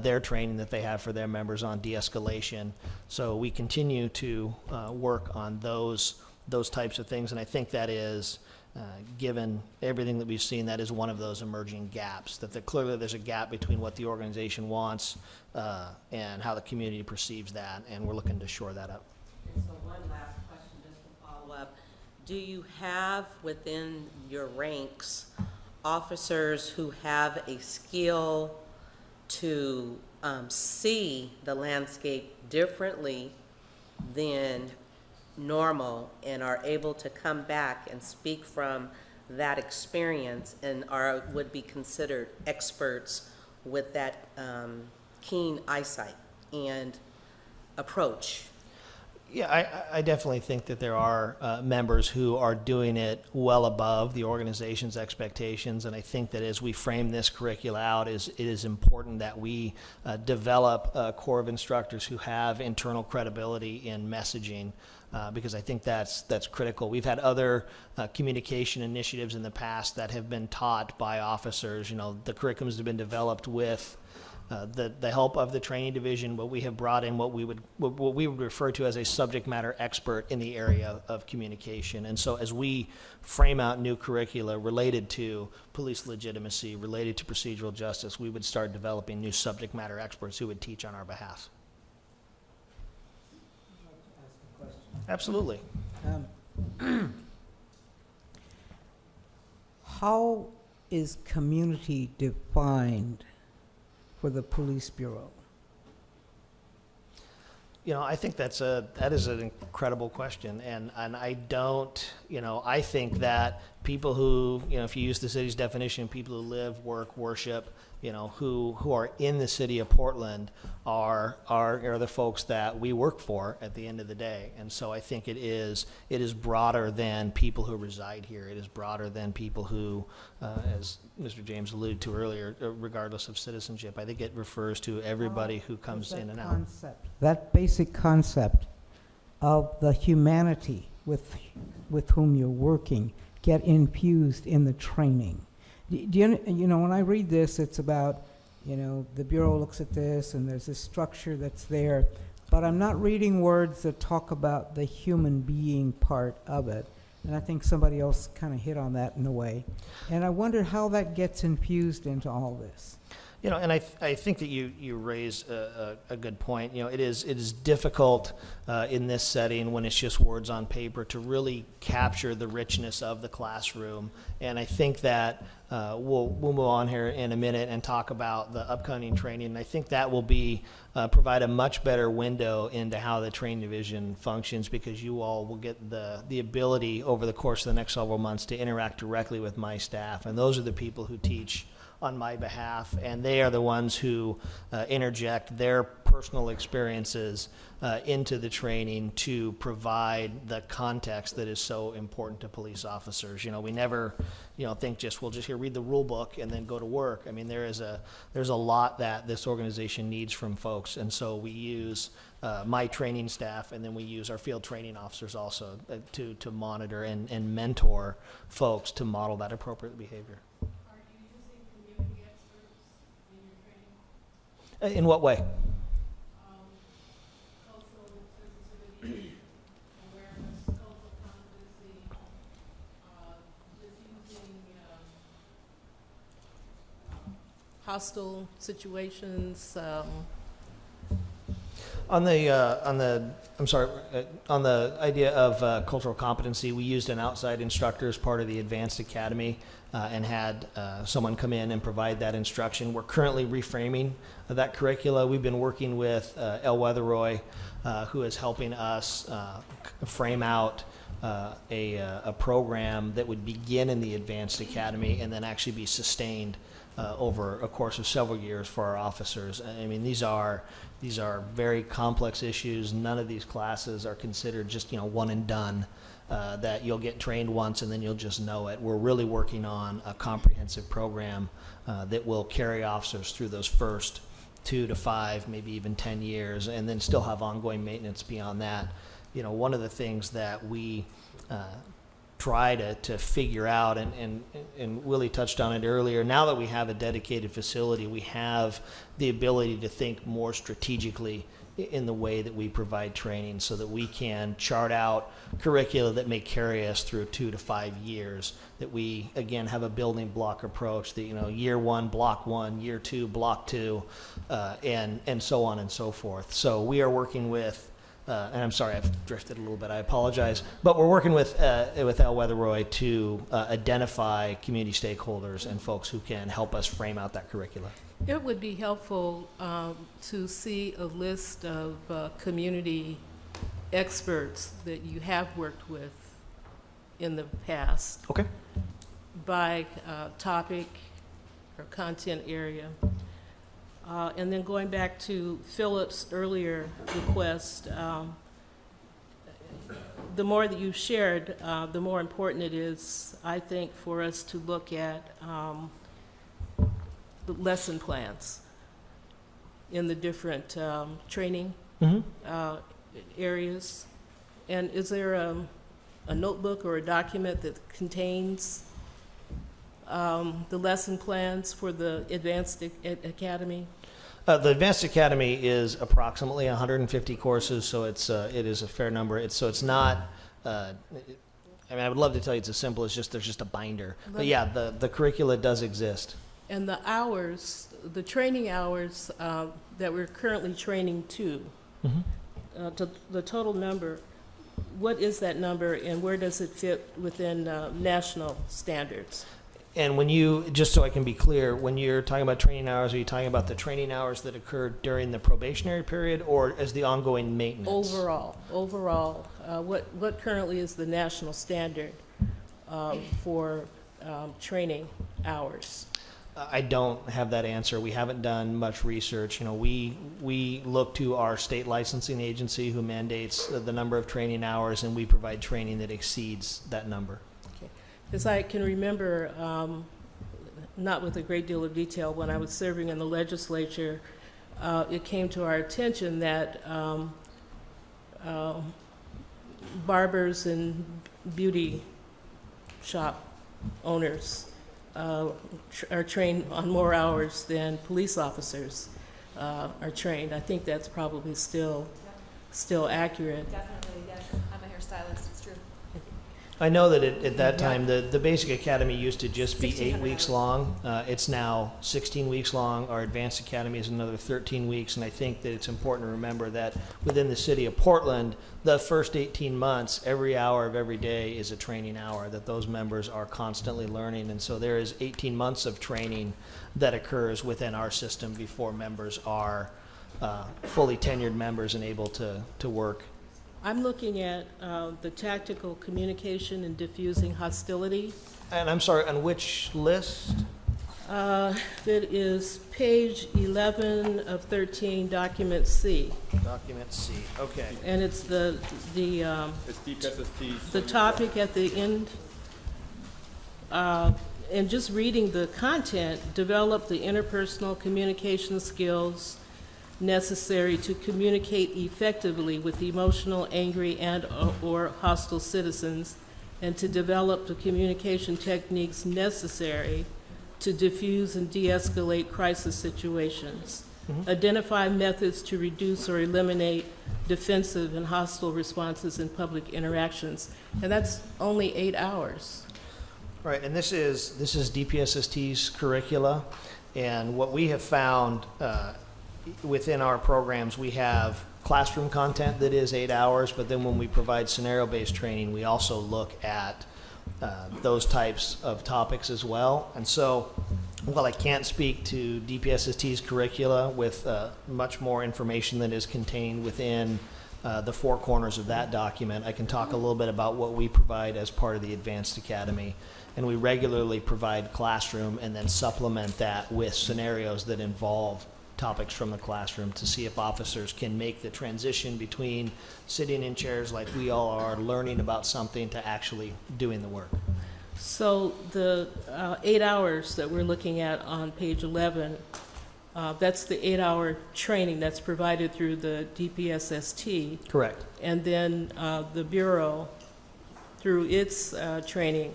[SPEAKER 18] their training that they have for their members on de-escalation. So we continue to work on those types of things, and I think that is, given everything that we've seen, that is one of those emerging gaps, that clearly there's a gap between what the organization wants and how the community perceives that, and we're looking to shore that up.
[SPEAKER 8] And so one last question, just to follow up. Do you have within your ranks officers who have a skill to see the landscape differently than normal and are able to come back and speak from that experience and would be considered experts with that keen eyesight and approach?
[SPEAKER 18] Yeah, I definitely think that there are members who are doing it well above the organization's expectations, and I think that as we frame this curricula out, it is important that we develop a core of instructors who have internal credibility in messaging, because I think that's critical. We've had other communication initiatives in the past that have been taught by officers. You know, the curriculums have been developed with the help of the training division, what we have brought in what we would refer to as a subject matter expert in the area of communication. And so as we frame out new curricula related to police legitimacy, related to procedural justice, we would start developing new subject matter experts who would teach on our behalf. Absolutely.
[SPEAKER 1] How is community defined for the police bureau?
[SPEAKER 18] You know, I think that is an incredible question, and I don't, you know, I think that people who, you know, if you use the city's definition, people who live, work, worship, you know, who are in the city of Portland are the folks that we work for at the end of the day. And so I think it is broader than people who reside here. It is broader than people who, as Mr. James alluded to earlier, regardless of citizenship. I think it refers to everybody who comes in and out.
[SPEAKER 1] That basic concept of the humanity with whom you're working get infused in the training. Do you know, when I read this, it's about, you know, the Bureau looks at this and there's this structure that's there, but I'm not reading words that talk about the human being part of it. And I think somebody else kind of hit on that in a way. And I wonder how that gets infused into all this.
[SPEAKER 18] You know, and I think that you raise a good point. You know, it is difficult in this setting when it's just words on paper to really capture the richness of the classroom. And I think that we'll move on here in a minute and talk about the upcoming training. And I think that will provide a much better window into how the training division functions, because you all will get the ability over the course of the next several months to interact directly with my staff. And those are the people who teach on my behalf, and they are the ones who interject their personal experiences into the training to provide the context that is so important to police officers. You know, we never, you know, think we'll just read the rule book and then go to work. I mean, there's a lot that this organization needs from folks, and so we use my training staff, and then we use our field training officers also to monitor and mentor folks to model that appropriate behavior. In what way?
[SPEAKER 11] Cultural sensitivity, awareness, cultural competency, diffusing hostile situations.
[SPEAKER 18] On the idea of cultural competency, we used an outside instructor as part of the Advanced Academy and had someone come in and provide that instruction. We're currently reframing that curricula. We've been working with El Weatheroy, who is helping us frame out a program that would begin in the Advanced Academy and then actually be sustained over a course of several years for our officers. I mean, these are very complex issues. None of these classes are considered just, you know, one and done, that you'll get trained once and then you'll just know it. We're really working on a comprehensive program that will carry officers through those first 2 to 5, maybe even 10 years, and then still have ongoing maintenance beyond that. You know, one of the things that we try to figure out, and Willie touched on it earlier, now that we have a dedicated facility, we have the ability to think more strategically in the way that we provide training, so that we can chart out curricula that may carry us through 2 to 5 years, that we again have a building block approach, that, you know, year 1 block 1, year 2 block 2, and so on and so forth. So we are working with and I'm sorry, I've drifted a little bit, I apologize, but we're working with El Weatheroy to identify community stakeholders and folks who can help us frame out that curricula.
[SPEAKER 11] It would be helpful to see a list of community experts that you have worked with in the past.
[SPEAKER 18] Okay.
[SPEAKER 11] By topic or content area. And then going back to Philip's earlier request, the more that you've shared, the more important it is, I think, for us to look at the lesson plans in the different training areas. And is there a notebook or a document that contains the lesson plans for the Advanced Academy?
[SPEAKER 18] The Advanced Academy is approximately 150 courses, so it is a fair number. It's not. I mean, I would love to tell you it's as simple as just there's just a binder. But yeah, the curricula does exist.
[SPEAKER 11] And the hours, the training hours that we're currently training to, the total number, what is that number and where does it fit within national standards?
[SPEAKER 18] And when you, just so I can be clear, when you're talking about training hours, are you talking about the training hours that occurred during the probationary period or as the ongoing maintenance?
[SPEAKER 11] Overall, what currently is the national standard for training hours?
[SPEAKER 18] I don't have that answer. We haven't done much research. You know, we look to our state licensing agency who mandates the number of training hours, and we provide training that exceeds that number.
[SPEAKER 11] Because I can remember, not with a great deal of detail, when I was serving in the legislature, it came to our attention that barbers and beauty shop owners are trained on more hours than police officers are trained. I think that's probably still accurate.
[SPEAKER 12] Definitely, yes. I'm a hairstylist, it's true.
[SPEAKER 18] I know that at that time, the basic academy used to just be 8 weeks long. It's now 16 weeks long. Our advanced academy is another 13 weeks, and I think that it's important to remember that within the city of Portland, the first 18 months, every hour of every day is a training hour, that those members are constantly learning. And so there is 18 months of training that occurs within our system before members are fully tenured members and able to work.
[SPEAKER 11] I'm looking at the tactical communication and diffusing hostility.
[SPEAKER 18] And I'm sorry, on which list?
[SPEAKER 11] It is page 11 of 13, document C.
[SPEAKER 18] Document C, okay.
[SPEAKER 11] And it's the topic at the end. And just reading the content, develop the interpersonal communication skills necessary to communicate effectively with emotional, angry, and or hostile citizens, and to develop the communication techniques necessary to diffuse and de-escalate crisis situations. Identify methods to reduce or eliminate defensive and hostile responses in public interactions. And that's only 8 hours.
[SPEAKER 18] Right, and this is DPSST's curricula, and what we have found within our programs, we have classroom content that is 8 hours, but then when we provide scenario-based training, we also look at those types of topics as well. And so, while I can't speak to DPSST's curricula with much more information that is contained within the four corners of that document, I can talk a little bit about what we provide as part of the Advanced Academy. And we regularly provide classroom and then supplement that with scenarios that involve topics from the classroom to see if officers can make the transition between sitting in chairs like we all are, learning about something, to actually doing the work.
[SPEAKER 11] So the 8 hours that we're looking at on page 11, that's the 8-hour training that's provided through the DPSST.
[SPEAKER 18] Correct.
[SPEAKER 11] And then the Bureau, through its training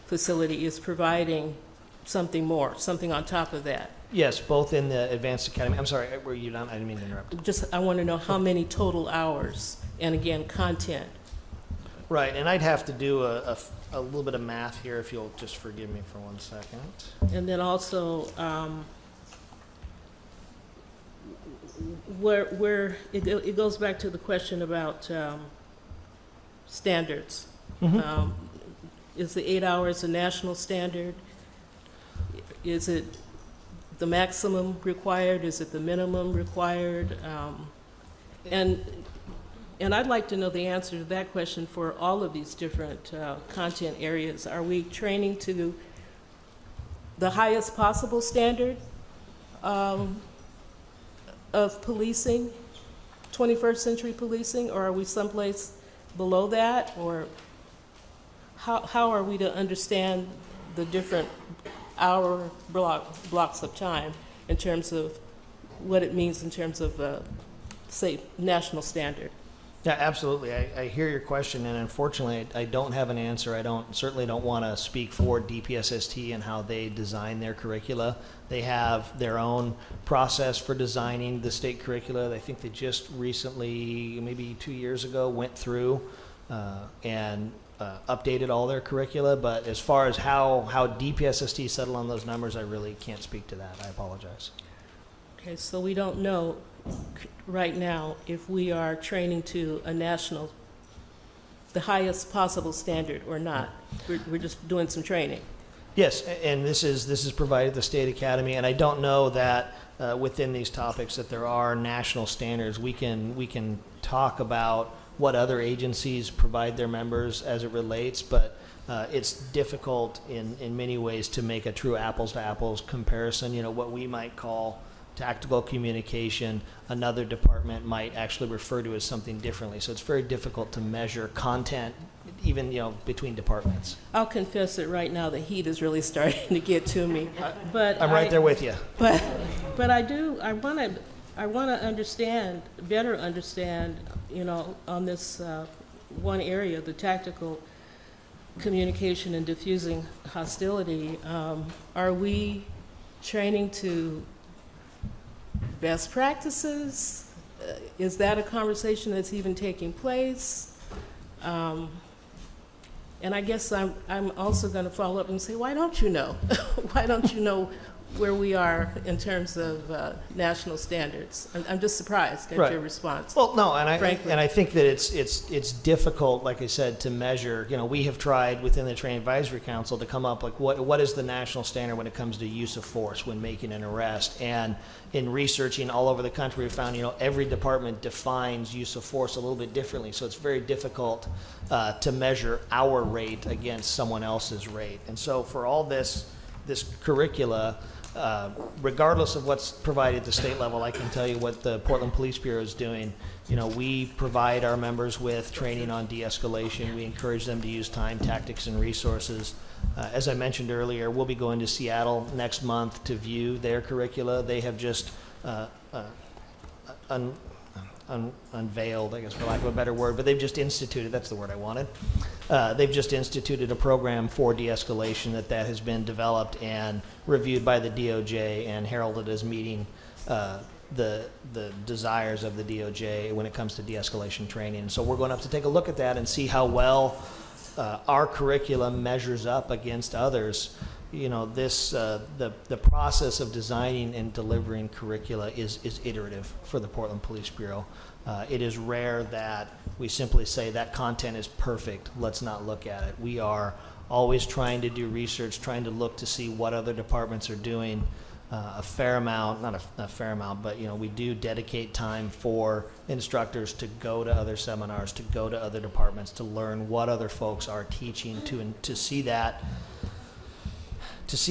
[SPEAKER 11] facility, is providing something more, something on top of that.
[SPEAKER 18] Yes, both in the Advanced Academy. I'm sorry, were you done? I didn't mean to interrupt.
[SPEAKER 11] Just, I want to know how many total hours, and again, content.
[SPEAKER 18] Right, and I'd have to do a little bit of math here, if you'll just forgive me for 1 second.
[SPEAKER 11] And then also, where it goes back to the question about standards. Is the 8 hours a national standard? Is it the maximum required? Is it the minimum required? And I'd like to know the answer to that question for all of these different content areas. Are we training to the highest possible standard of policing, 21st century policing, or are we someplace below that? Or how are we to understand the different hour blocks of time in terms of what it means in terms of, say, national standard?
[SPEAKER 18] Yeah, absolutely. I hear your question, and unfortunately, I don't have an answer. Certainly don't want to speak for DPSST and how they design their curricula. They have their own process for designing the state curricula. I think they just recently, maybe 2 years ago, went through and updated all their curricula. But as far as how DPSST settled on those numbers, I really can't speak to that. I apologize.
[SPEAKER 11] Okay, so we don't know right now if we are training to the highest possible standard or not. We're just doing some training.
[SPEAKER 18] Yes, and this is provided the State Academy, and I don't know that within these topics that there are national standards. We can talk about what other agencies provide their members as it relates, but it's difficult in many ways to make a true apples to apples comparison. You know, what we might call tactical communication, another department might actually refer to as something differently. So it's very difficult to measure content, even between departments.
[SPEAKER 11] I'll confess that right now the heat is really starting to get to me. But
[SPEAKER 18] I'm right there with you.
[SPEAKER 11] But I want to better understand, on this one area, the tactical communication and diffusing hostility. Are we training to best practices? Is that a conversation that's even taking place? And I guess I'm also going to follow up and say, why don't you know? Why don't you know where we are in terms of national standards? I'm just surprised at your response.
[SPEAKER 18] Well, no, and
[SPEAKER 11] frankly.
[SPEAKER 18] I think that it's difficult, like I said, to measure. We have tried within the Training Advisory Council to come up like what is the national standard when it comes to use of force when making an arrest. And in researching all over the country, we found every department defines use of force a little bit differently. So it's very difficult to measure our rate against someone else's rate. And so for all this curricula, regardless of what's provided at the state level, I can tell you what the Portland Police Bureau is doing. We provide our members with training on de-escalation. We encourage them to use time, tactics, and resources. As I mentioned earlier, we'll be going to Seattle next month to view their curricula. They have just unveiled, I guess for lack of a better word, but they've just instituted, that's the word I wanted. They've just instituted a program for de-escalation that has been developed and reviewed by the DOJ and heralded as meeting the desires of the DOJ when it comes to de-escalation training. So we're going to have to take a look at that and see how well our curriculum measures up against others. The process of designing and delivering curricula is iterative for the Portland Police Bureau. It is rare that we simply say that content is perfect, let's not look at it. We are always trying to do research, trying to look to see what other departments are doing. A fair amount, not a fair amount, but we do dedicate time for instructors to go to other seminars, to go to other departments, to learn what other folks are teaching, to see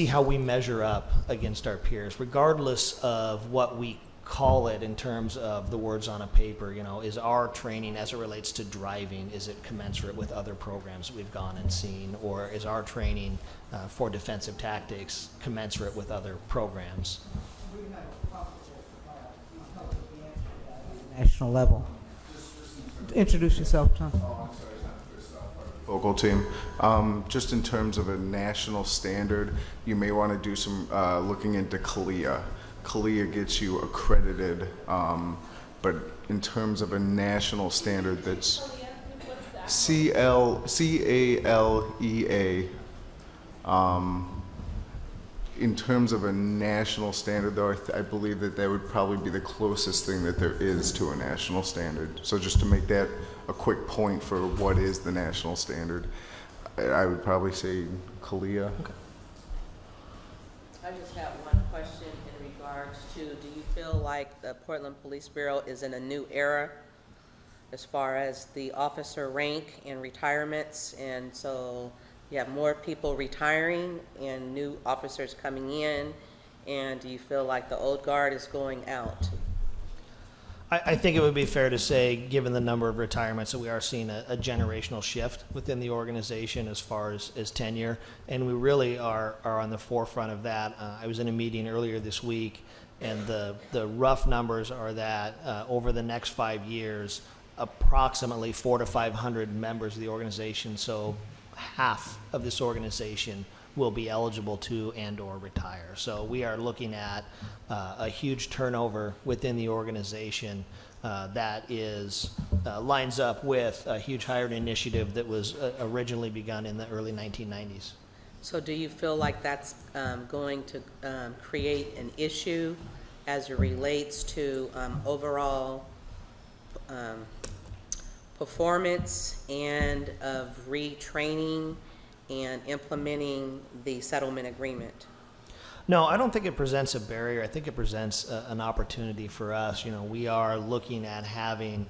[SPEAKER 18] how we measure up against our peers, regardless of what we call it in terms of the words on a paper. Is our training as it relates to driving, is it commensurate with other programs that we've gone and seen, or is our training for defensive tactics commensurate with other programs?
[SPEAKER 1] National level. Introduce yourself, Tom.
[SPEAKER 19] Local team. Just in terms of a national standard, you may want to do some looking into CALIA. CALIA gets you accredited, but in terms of a national standard, that's CALEA. In terms of a national standard, though, I believe that would probably be the closest thing that there is to a national standard. So just to make that a quick point for what is the national standard, I would probably say CALIA.
[SPEAKER 8] Okay. I just have one question in regards to, do you feel like the Portland Police Bureau is in a new era as far as the officer rank and retirements, and so you have more people retiring and new officers coming in, and do you feel like the old guard is going out?
[SPEAKER 18] I think it would be fair to say, given the number of retirements, that we are seeing a generational shift within the organization as far as tenure, and we really are on the forefront of that. I was in a meeting earlier this week, and the rough numbers are that over the next 5 years, approximately 400 to 500 members of the organization, so half of this organization will be eligible to and or retire. So we are looking at a huge turnover within the organization that is lines up with a huge hiring initiative that was originally begun in the early 1990s.
[SPEAKER 8] So do you feel like that's going to create an issue as it relates to overall performance and of retraining and implementing the settlement agreement?
[SPEAKER 18] No, I don't think it presents a barrier. I think it presents an opportunity for us. You know, we are looking at having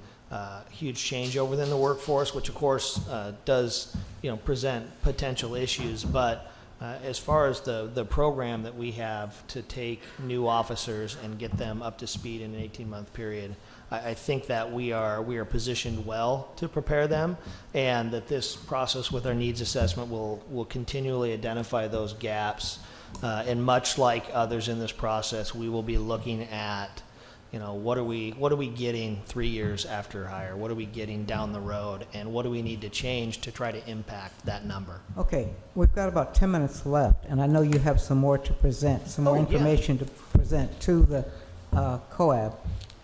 [SPEAKER 18] huge changeover within the workforce, which of course does, you know, present potential issues. But as far as the program that we have to take new officers and get them up to speed in an 18-month period, I think that we are positioned well to prepare them, and that this process with our needs assessment will continually identify those gaps. And much like others in this process, we will be looking at, you know, what are we getting 3 years after hire? What are we getting down the road? And what do we need to change to try to impact that number?
[SPEAKER 1] Okay, we've got about 10 minutes left, and I know you have some more to present, some more information to present to the COAB.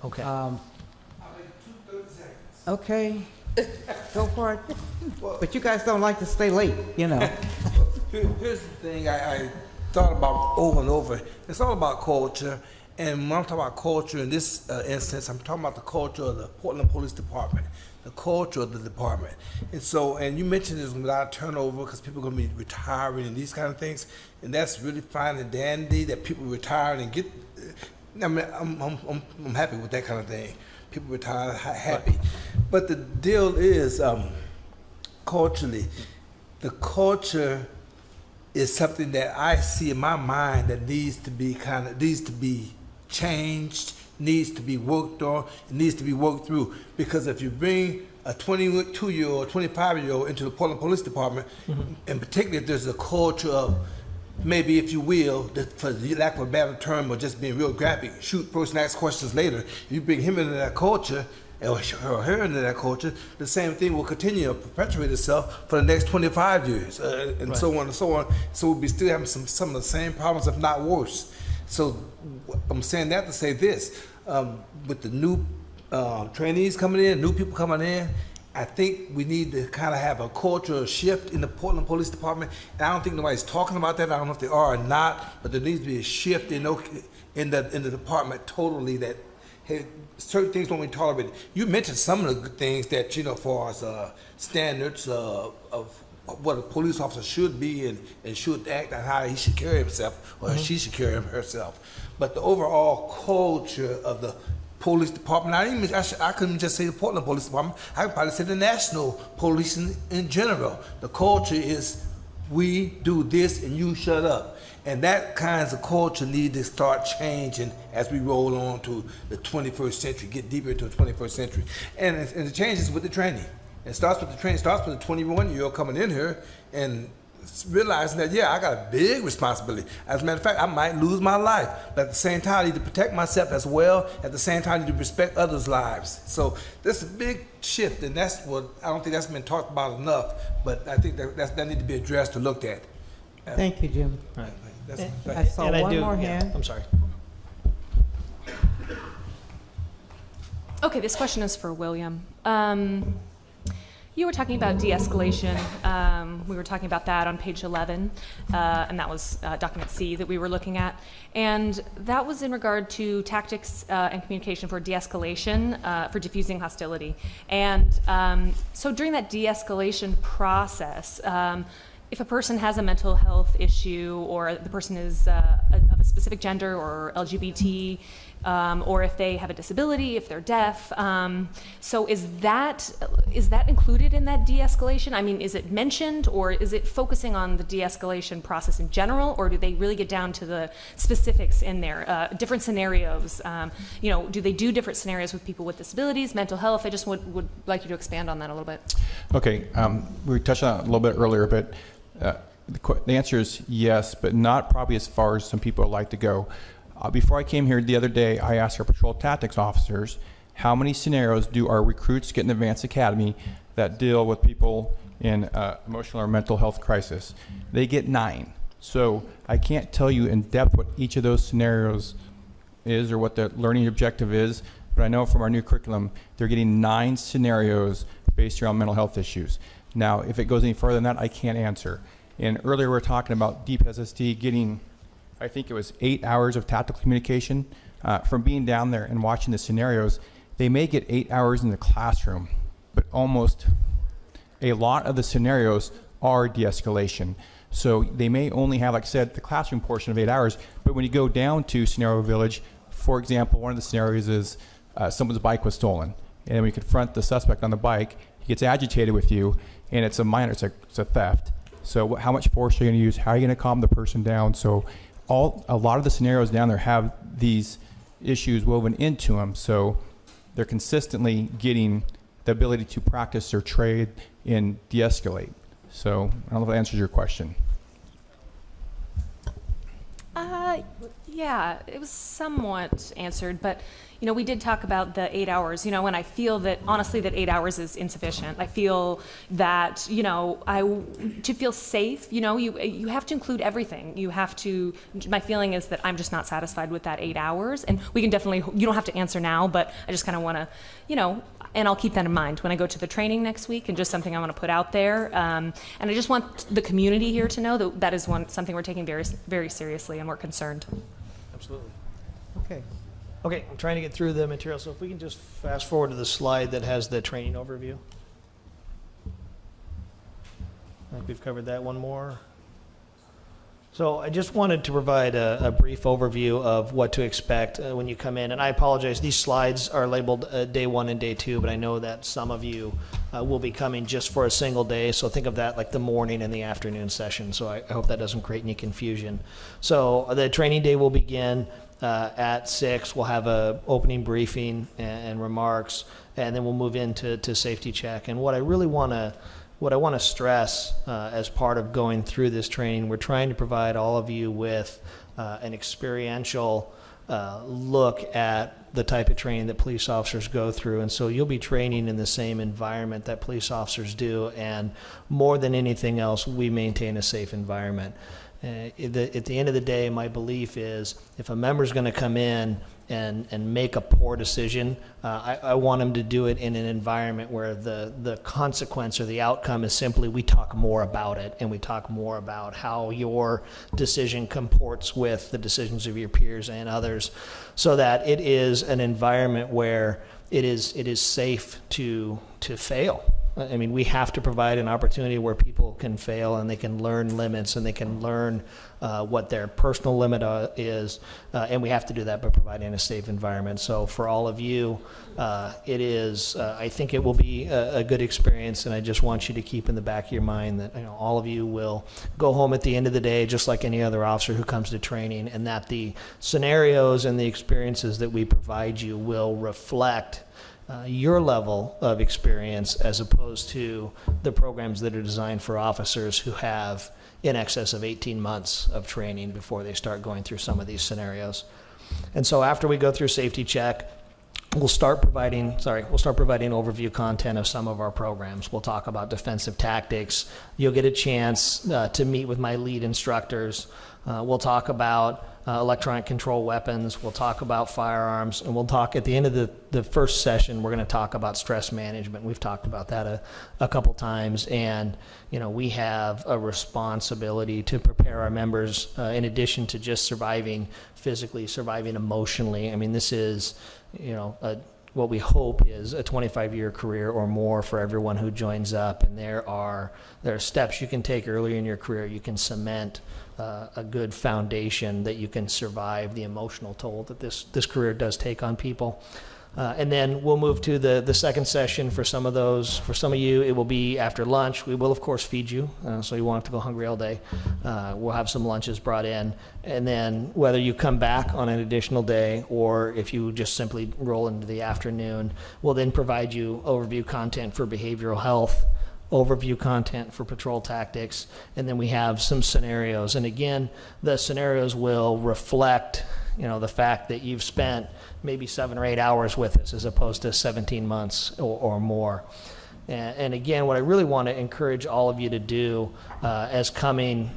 [SPEAKER 18] Okay.
[SPEAKER 1] Okay, go for it. But you guys don't like to stay late, you know.
[SPEAKER 15] Here's the thing I thought about over and over. It's all about culture. And when I'm talking about culture in this instance, I'm talking about the culture of the Portland Police Department, the culture of the department. And so, and you mentioned there's a lot of turnover because people are going to be retiring and these kind of things. And that's really fine and dandy that people retire and get, I mean, I'm happy with that kind of thing. People retire happy. But the deal is, culturally, the culture is something that I see in my mind that needs to be changed, needs to be worked on, it needs to be worked through. Because if you bring a 22-year-old, 25-year-old into the Portland Police Department, and particularly if there's a culture of, maybe if you will, for lack of a better term or just being real graphic, shoot first and ask questions later, you bring him into that culture, or her into that culture, the same thing will continue to perpetuate itself for the next 25 years, and right. So on and so on. So we'll be still having some of the same problems, if not worse. So I'm saying that to say this, with the new trainees coming in, new people coming in, I think we need to kind of have a cultural shift in the Portland Police Department. And I don't think nobody's talking about that. I don't know if they are or not, but there needs to be a shift in the department totally that, hey, certain things won't be tolerated. You mentioned some of the good things that, you know, for us standards of what a police officer should be and should act and how he should carry himself or she should carry herself. But the overall culture of the police department, I couldn't just say the Portland Police Department, I could probably say the national police in general. The culture is we do this and you shut up. And that kinds of culture need to start changing as we roll on to the 21st century, get deeper into the 21st century. And the changes with the training. It starts with the training, starts with the 21-year-old coming in here and realizing that, yeah, I got a big responsibility. As a matter of fact, I might lose my life. But at the same time, I need to protect myself as well. At the same time, I need to respect others' lives. So that's a big shift, and that's what, I don't think that's been talked about enough, but I think that needs to be addressed or looked at.
[SPEAKER 1] Thank you, Jim.
[SPEAKER 18] Right.
[SPEAKER 1] I saw one more hand.
[SPEAKER 18] I'm sorry.
[SPEAKER 12] Okay, this question is for William. You were talking about de-escalation. We were talking about that on page 11, and that was document C that we were looking at. And that was in regard to tactics and communication for de-escalation, for diffusing hostility. And so during that de-escalation process, if a person has a mental health issue, or the person is of a specific gender or LGBT, or if they have a disability, if they're deaf. So is that included in that de-escalation? I mean, is it mentioned, or is it focusing on the de-escalation process in general, or do they really get down to the specifics in there, different scenarios? You know, do they do different scenarios with people with disabilities, mental health? I just would like you to expand on that a little bit.
[SPEAKER 9] Okay, we touched on it a little bit earlier, but the answer is yes, but not probably as far as some people would like to go. Before I came here the other day, I asked our patrol tactics officers, how many scenarios do our recruits get in Advanced Academy that deal with people in emotional or mental health crisis? They get 9. So I can't tell you in depth what each of those scenarios is or what the learning objective is, but I know from our new curriculum, they're getting 9 scenarios based around mental health issues. Now, if it goes any further than that, I can't answer. And earlier we were talking about Deep SSD getting, I think it was 8 hours of tactical communication. From being down there and watching the scenarios, they may get 8 hours in the classroom, but almost a lot of the scenarios are de-escalation. So they may only have, like I said, the classroom portion of 8 hours, but when you go down to Scenario Village, for example, one of the scenarios is someone's bike was stolen, and we confront the suspect on the bike. He gets agitated with you, and it's a minor, it's a theft. So how much force are you going to use? How are you going to calm the person down? So a lot of the scenarios down there have these issues woven into them, so they're consistently getting the ability to practice their trade and de-escalate. So I don't know if that answers your question.
[SPEAKER 12] Yeah, it was somewhat answered, but we did talk about the 8 hours, and I feel that honestly that 8 hours is insufficient. I feel that, to feel safe, you have to include everything. You have to, my feeling is that I'm just not satisfied with that 8 hours, and we can definitely, you don't have to answer now, but I just kind of want to, and I'll keep that in mind when I go to the training next week, and just something I want to put out there. And I just want the community here to know that that is something we're taking very, very seriously, and we're concerned.
[SPEAKER 18] Absolutely.
[SPEAKER 1] Okay.
[SPEAKER 18] Okay, I'm trying to get through the material, so if we can just fast forward to the slide that has the training overview. I think we've covered that. One more. So I just wanted to provide a brief overview of what to expect when you come in. And I apologize, these slides are labeled day 1 and day 2, but I know that some of you will be coming just for a single day. So think of that like the morning and the afternoon session. So I hope that doesn't create any confusion. So the training day will begin at 6. We'll have a opening briefing and remarks, and then we'll move into safety check. And what I want to stress as part of going through this training, we're trying to provide all of you with an experiential look at the type of training that police officers go through. And so you'll be training in the same environment that police officers do, and more than anything else, we maintain a safe environment. At the end of the day, my belief is if a member's going to come in and make a poor decision, I want them to do it in an environment where the consequence or the outcome is simply we talk more about it, and we talk more about how your decision comports with the decisions of your peers and others, so that it is an environment where it is safe to fail. I mean, we have to provide an opportunity where people can fail and they can learn limits and they can learn what their personal limit is, and we have to do that by providing a safe environment. So for all of you, it is, I think it will be a good experience, and I just want you to keep in the back of your mind that all of you will go home at the end of the day just like any other officer who comes to training, and that the scenarios and the experiences that we provide you will reflect your level of experience as opposed to the programs that are designed for officers who have in excess of 18 months of training before they start going through some of these scenarios. And so after we go through safety check, we'll start providing overview content of some of our programs. We'll talk about defensive tactics. You'll get a chance to meet with my lead instructors. We'll talk about electronic control weapons. We'll talk about firearms, and we'll talk at the end of the first session, we're going to talk about stress management. We've talked about that a couple times, and we have a responsibility to prepare our members in addition to just surviving physically, surviving emotionally. I mean, this is, what we hope is a 25-year career or more for everyone who joins up, and there are steps you can take early in your career. You can cement a good foundation that you can survive the emotional toll that this career does take on people. And then we'll move to the second session for some of those. For some of you, it will be after lunch. We will, of course, feed you, so you won't have to go hungry all day. We'll have some lunches brought in. And then whether you come back on an additional day or if you just simply roll into the afternoon, we'll then provide you overview content for behavioral health, overview content for patrol tactics, and then we have some scenarios. And again, the scenarios will reflect You know, the fact that you've spent maybe 7 or 8 hours with us as opposed to 17 months or more. And again, what I really want to encourage all of you to do as coming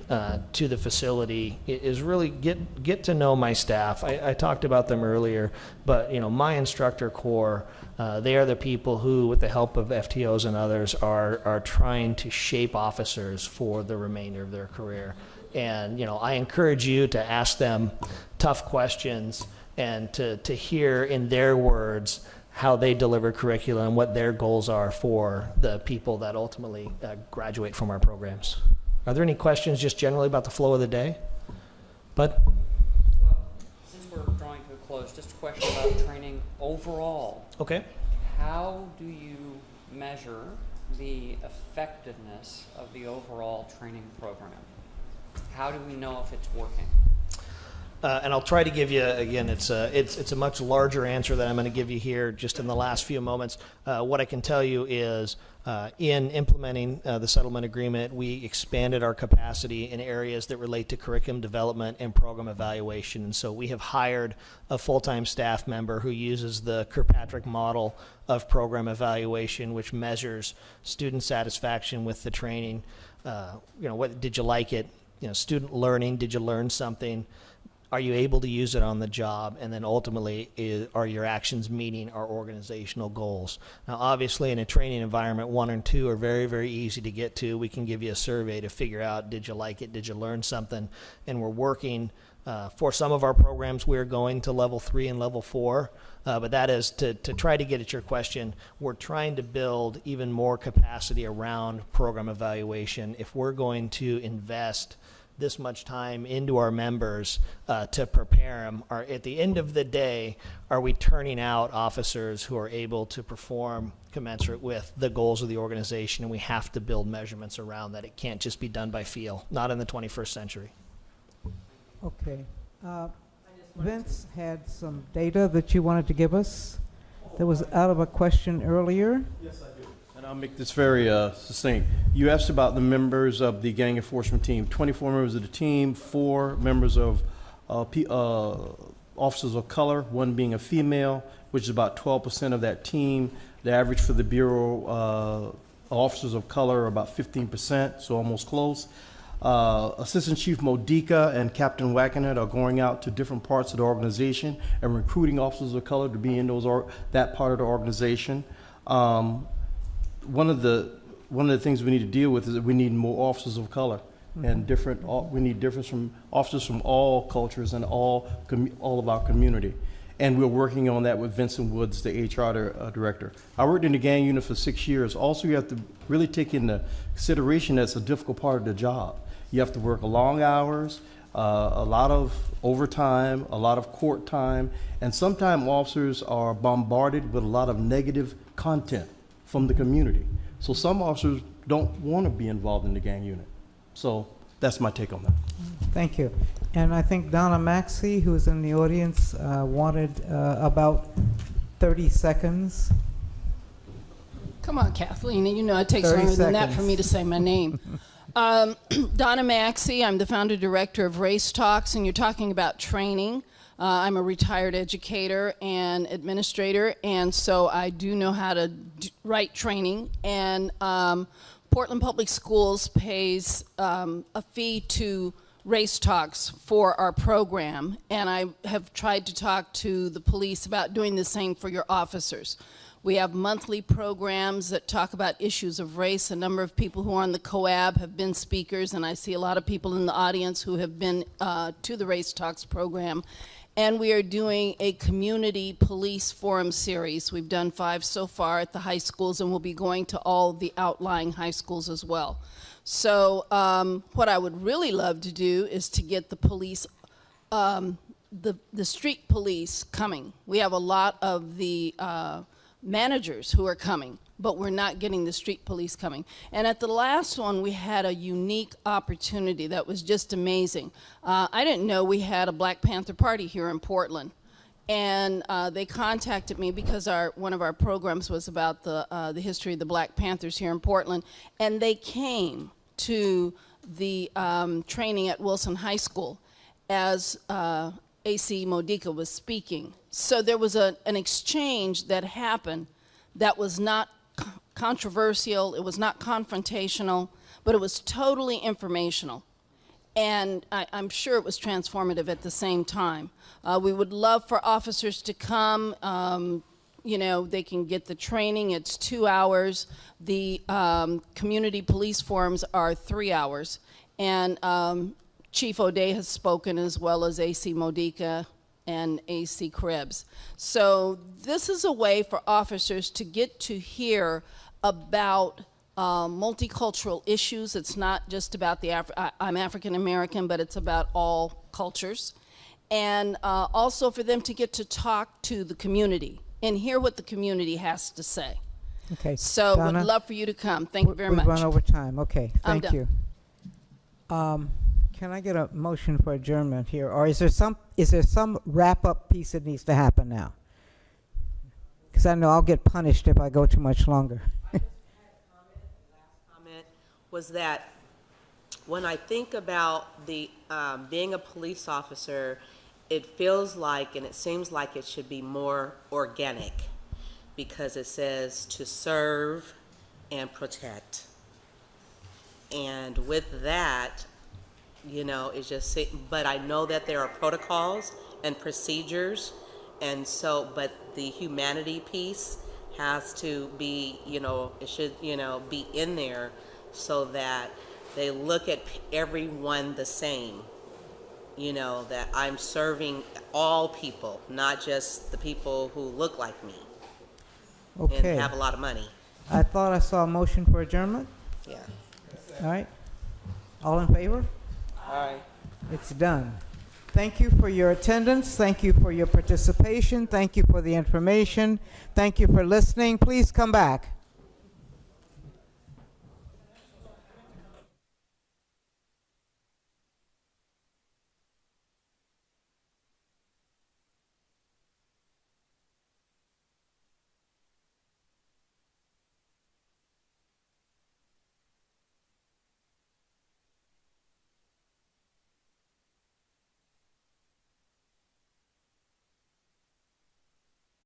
[SPEAKER 18] to the facility is really get to know my staff. I talked about them earlier, but you know, my instructor corps, they are the people who, with the help of FTOs and others, are trying to shape officers for the remainder of their career. And you know, I encourage you to ask them tough questions and to hear in their words how they deliver curriculum and what their goals are for the people that ultimately graduate from our programs. Are there any questions just generally about the flow of the day? Bud?
[SPEAKER 16] Well, since we're drawing to a close, just a question about training overall.
[SPEAKER 18] Okay.
[SPEAKER 16] How do you measure the effectiveness of the overall training program? How do we know if it's working?
[SPEAKER 18] And I'll try to give you, again, it's a much larger answer that I'm going to give you here just in the last few moments. What I can tell you is in implementing the settlement agreement, we expanded our capacity in areas that relate to curriculum development and program evaluation. And so we have hired a full-time staff member who uses the Kirkpatrick model of program evaluation, which measures student satisfaction with the training. What did you like it? Student learning, did you learn something? Are you able to use it on the job? And then ultimately, are your actions meeting our organizational goals? Now, obviously, in a training environment, 1 and 2 are very, very easy to get to. We can give you a survey to figure out, did you like it? Did you learn something? And we're working, for some of our programs, we're going to level 3 and level 4. But that is to try to get at your question. We're trying to build even more capacity around program evaluation. If we're going to invest this much time into our members to prepare them, or at the end of the day, are we turning out officers who are able to perform commensurate with the goals of the organization? And we have to build measurements around that. It can't just be done by feel, not in the 21st century.
[SPEAKER 1] Okay. Vince had some data that you wanted to give us that was out of a question earlier.
[SPEAKER 10] Yes, I do. And I'll make this very succinct. You asked about the members of the gang enforcement team. 24 members of the team, 4 members of officers of color, 1 being a female, which is about 12% of that team. The average for the Bureau officers of color are about 15%, so almost close. Assistant Chief Modica and Captain Wackenhead are going out to different parts of the organization and recruiting officers of color to be in that part of the organization. One of the things we need to deal with is that we need more officers of color, and we need officers from all cultures and all of our community. And we're working on that with Vincent Woods, the HR director. I worked in the gang unit for 6 years. Also, you have to really take into consideration that's a difficult part of the job. You have to work long hours, a lot of overtime, a lot of court time, and sometimes officers are bombarded with a lot of negative content from the community. So some officers don't want to be involved in the gang unit. So that's my take on that.
[SPEAKER 1] Thank you. And I think Donna Maxey, who's in the audience, wanted about 30 seconds.
[SPEAKER 20] Come on, Kathleen, you know it takes longer than that for me to say my name. Donna Maxey, I'm the founder director of Race Talks, and you're talking about training. I'm a retired educator and administrator, and so I do know how to write training. And Portland Public Schools pays a fee to Race Talks for our program, and I have tried to talk to the police about doing the same for your officers. We have monthly programs that talk about issues of race. A number of people who are on the COAB have been speakers, and I see a lot of people in the audience who have been to the Race Talks program. And we are doing a community police forum series. We've done 5 so far at the high schools, and we'll be going to all the outlying high schools as well. So what I would really love to do is to get the police, the street police coming. We have a lot of the managers who are coming, but we're not getting the street police coming. And at the last one, we had a unique opportunity that was just amazing. I didn't know we had a Black Panther Party here in Portland. And they contacted me because one of our programs was about the history of the Black Panthers here in Portland. And they came to the training at Wilson High School as AC Modica was speaking. So there was an exchange that happened that was not controversial, it was not confrontational, but it was totally informational. And I'm sure it was transformative at the same time. We would love for officers to come. You know, they can get the training. It's 2 hours. The community police forums are 3 hours. And Chief O'Day has spoken, as well as AC Modica and AC Krebs. So this is a way for officers to get to hear about multicultural issues. It's not just about the I'm African American, but it's about all cultures. And also for them to get to talk to the community and hear what the community has to say.
[SPEAKER 1] Okay.
[SPEAKER 20] So
[SPEAKER 1] Donna,
[SPEAKER 20] would love for you to come. Thank you very
[SPEAKER 1] we've
[SPEAKER 20] much.
[SPEAKER 1] run over time. Okay,
[SPEAKER 20] I'm
[SPEAKER 1] thank
[SPEAKER 20] done.
[SPEAKER 1] you. Can I get a motion for adjournment here, or is there some wrap-up piece that needs to happen now? Because I know I'll get punished if I go too much longer.
[SPEAKER 8] Comment was that when I think about the being a police officer, it feels like and it seems like it should be more organic, because it says to serve and protect. And with that, you know, it's just, but I know that there are protocols and procedures, and so, but the humanity piece has to be, you know, it should, you know, be in there so that they look at everyone the same. You know, that I'm serving all people, not just the people who look like me
[SPEAKER 1] Okay.
[SPEAKER 8] and have a lot of money.
[SPEAKER 1] I thought I saw a motion for adjournment.
[SPEAKER 8] Yeah.
[SPEAKER 1] All right. All in favor?
[SPEAKER 8] Aye.
[SPEAKER 1] It's done. Thank you for your attendance. Thank you for your participation. Thank you for the information. Thank you for listening. Please come back.